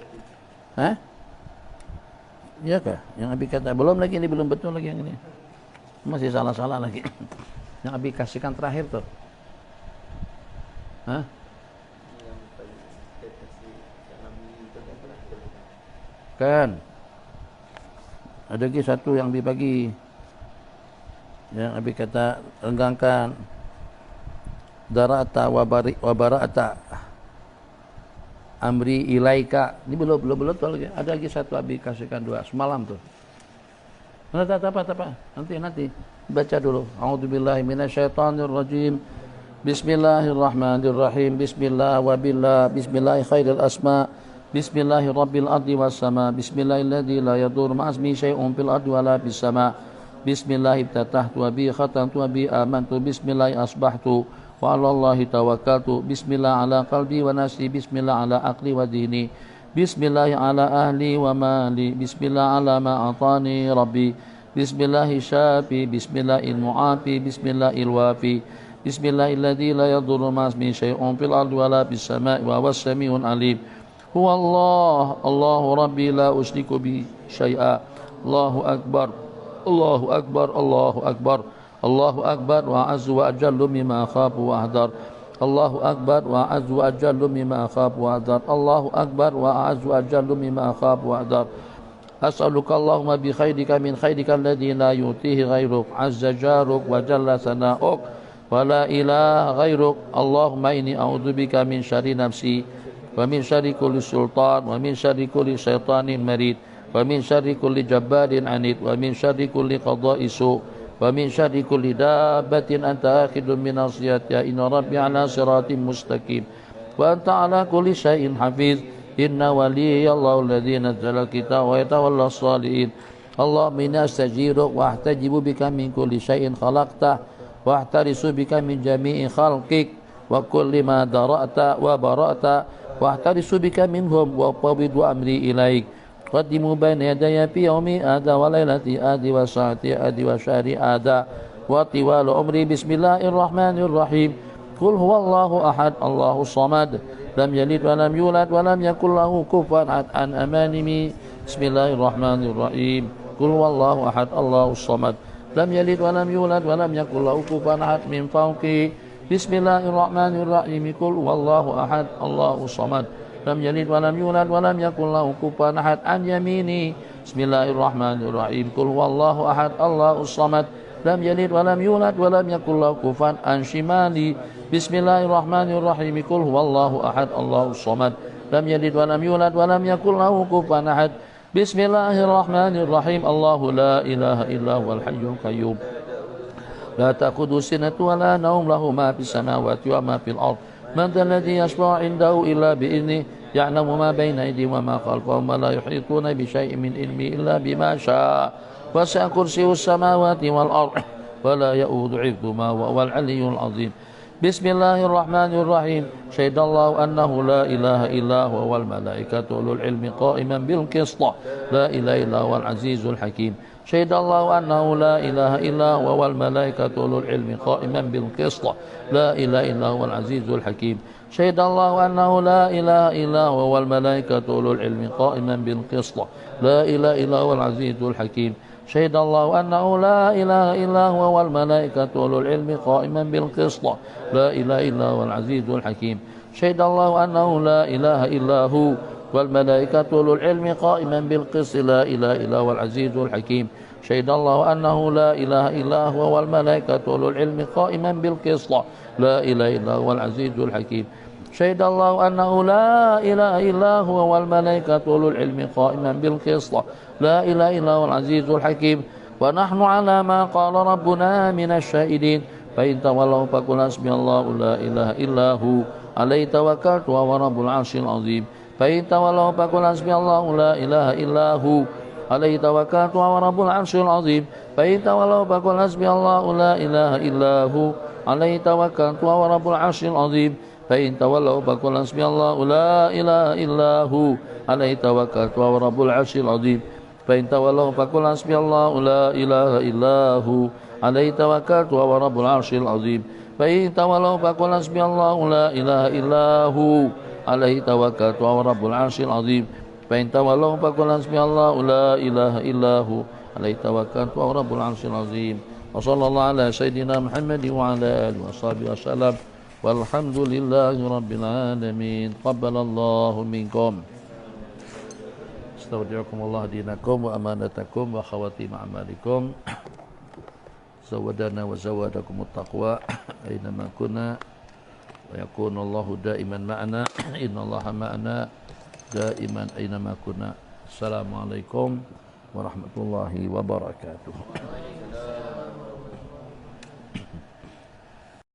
Hah? Iya kah? Yang Abi kata belum lagi, ini belum betul lagi yang ini. Masih salah-salah lagi. Yang Abi kasihkan terakhir tuh. Hah? Kan? Ada lagi satu yang dibagi, yang Abi kata renggangkan darata wa bara'ata amri ilaika. Ini belum betul lagi. Ada lagi satu Abi kasihkan 2 semalam tuh. Apa? Nanti baca dulu. A'udzubillahi minasyaitonirrajim. Bismillahirrahmanirrahim. Bismillah wa billah. Bismillahi khairil asma. Bismillahi rabbil ardi was sama. Bismillahilladzi la yadur ma'asmi syai'un fil ardi wala bis sama. Bismillahi ibtatahtu wa bi khatamtu wa bi amantu. Bismillahi asbahtu wa 'alallahi tawakkaltu. Bismillah ala qalbi wa nafsi. Bismillah ala aqli wa dini. Bismillahi ala ahli wa mali. Bismillah ala ma atani rabbi. Bismillahi syafi. Bismillahil mu'afi. Bismillahil wafi. Bismillahilladzi la yadurru ma'asmi syai'un fil ardi wala bis sama'i wa huwas samiul alim. Huwa Allah, Allahu Rabbi la usyriku bi syai'a. Allahu akbar. Allahu akbar. Allahu akbar. Allahu akbar wa azzu wa ajallu mimma akhafu wa ahdar. Allahu akbar wa azzu wa ajallu mimma akhafu wa ahdar. Allahu akbar wa azzu wa ajallu mimma akhafu wa ahdar. As'aluka Allahumma bi khairika min khairika alladhi la yutihi ghairuk, azza jaruk wa jalla sana'uk wa la ilaha ghairuk. Allahumma inni a'udzubika min syarri nafsi wa min syarri kulli sultan wa min syarri kulli syaitanin marid wa min syarri kulli jabbarin anid wa min syarri kulli qada'i su wa min syarri kulli dabbatin anta akhidun min nasiyatiha. Inna rabbi ala siratim mustaqim wa anta ala kulli syai'in hafiz. Inna waliyallahu alladhi nazzala al-kitaba wa yatawalla as-salihin. Allahumma inna astajiruka wa ahtajibu bika min kulli syai'in khalaqtah wa ahtarisu bika min jami'i khalqik wa kulli ma dara'ta wa bara'ta wa ahtarisu bika minhum wa fawwidu amri ilaik. Qaddimu baina yadayya fi yawmi ada wa lailati adi wa sa'ati adi wa syahri ada wa tiwal umri. Bismillahirrahmanirrahim. Qul huwallahu ahad, Allahu samad, lam yalid wa lam yulad wa lam yakul lahu kufuwan ahad. An amanimi. Bismillahirrahmanirrahim. Qul huwallahu ahad, Allahu samad, lam yalid wa lam yulad wa lam yakul lahu kufuwan ahad. Min fawqi. Bismillahirrahmanirrahim. Qul huwallahu ahad, Allahu samad, lam yalid wa lam yulad wa lam yakul lahu kufuwan ahad. An yamini. Bismillahirrahmanirrahim. Qul huwallahu ahad, Allahu samad, لم يلد ولم يولد ولم يكن له كفوا عن شمالي بسم الله الرحمن الرحيم قل هو الله أحد الله الصمد لم يلد ولم يولد ولم يكن له كفوا أحد بسم الله الرحمن الرحيم الله لا إله إلا هو الحي القيوم لا تأخذه سنة ولا نوم له ما في السماوات وما في الأرض من ذا الذي يشفع عنده إلا بإذنه يعلم ما بين أيديهم وما خلفهم ولا يحيطون بشيء من علمه إلا بما شاء وسع كرسيه السماوات والأرض ولا يؤود حفظهما وهو العلي العظيم بسم الله الرحمن الرحيم شهد الله أنه لا إله إلا هو والملائكة أولو العلم قائما بالقسط لا إله إلا هو العزيز الحكيم شهد الله أنه لا إله إلا هو والملائكة أولو العلم قائما بالقسط لا إله إلا هو العزيز الحكيم شهد الله أنه لا إله إلا هو والملائكة أولو العلم قائما بالقسط لا إله إلا هو العزيز الحكيم شهد الله أنه لا إله إلا هو والملائكة أولو العلم قائما بالقسط لا إله إلا هو العزيز الحكيم شهد الله أنه لا إله إلا هو والملائكة أولو العلم قائما بالقسط لا إله إلا هو العزيز الحكيم شهد الله أنه لا إله إلا هو والملائكة أولو العلم قائما بالقسط لا إله إلا هو العزيز الحكيم شهد الله أنه لا إله إلا هو والملائكة أولو العلم قائما بالقسط لا إله إلا هو العزيز الحكيم ونحن على ما قال ربنا من الشاهدين فإن تولوا فقل حسبي الله لا إله إلا هو عليه توكلت وهو رب العرش العظيم فإن تولوا فقل حسبي الله لا إله إلا هو عليه توكلت وهو رب العرش العظيم فإن تولوا فقل حسبي الله لا إله إلا هو عليه توكلت وهو رب العرش العظيم فإن تولوا فقل حسبي الله لا إله إلا هو عليه توكلت وهو رب العرش العظيم فإن تولوا فقل حسبي الله لا إله إلا هو عليه توكلت وهو رب العرش العظيم فإن تولوا فقل حسبي الله لا إله إلا هو عليه توكلت وهو رب العرش العظيم فإن تولوا فقل حسبي الله لا إله إلا هو عليه توكلت وهو رب العرش العظيم وصلى الله على سيدنا محمد وعلى آله وصحبه وسلم والحمد لله رب العالمين تقبل الله منكم استودعكم الله دينكم وأمانتكم وخواتيم أعمالكم زودنا وزودكم التقوى أينما كنا ويكون الله دائما معنا إن الله معنا دائما أينما كنا السلام عليكم ورحمة الله وبركاته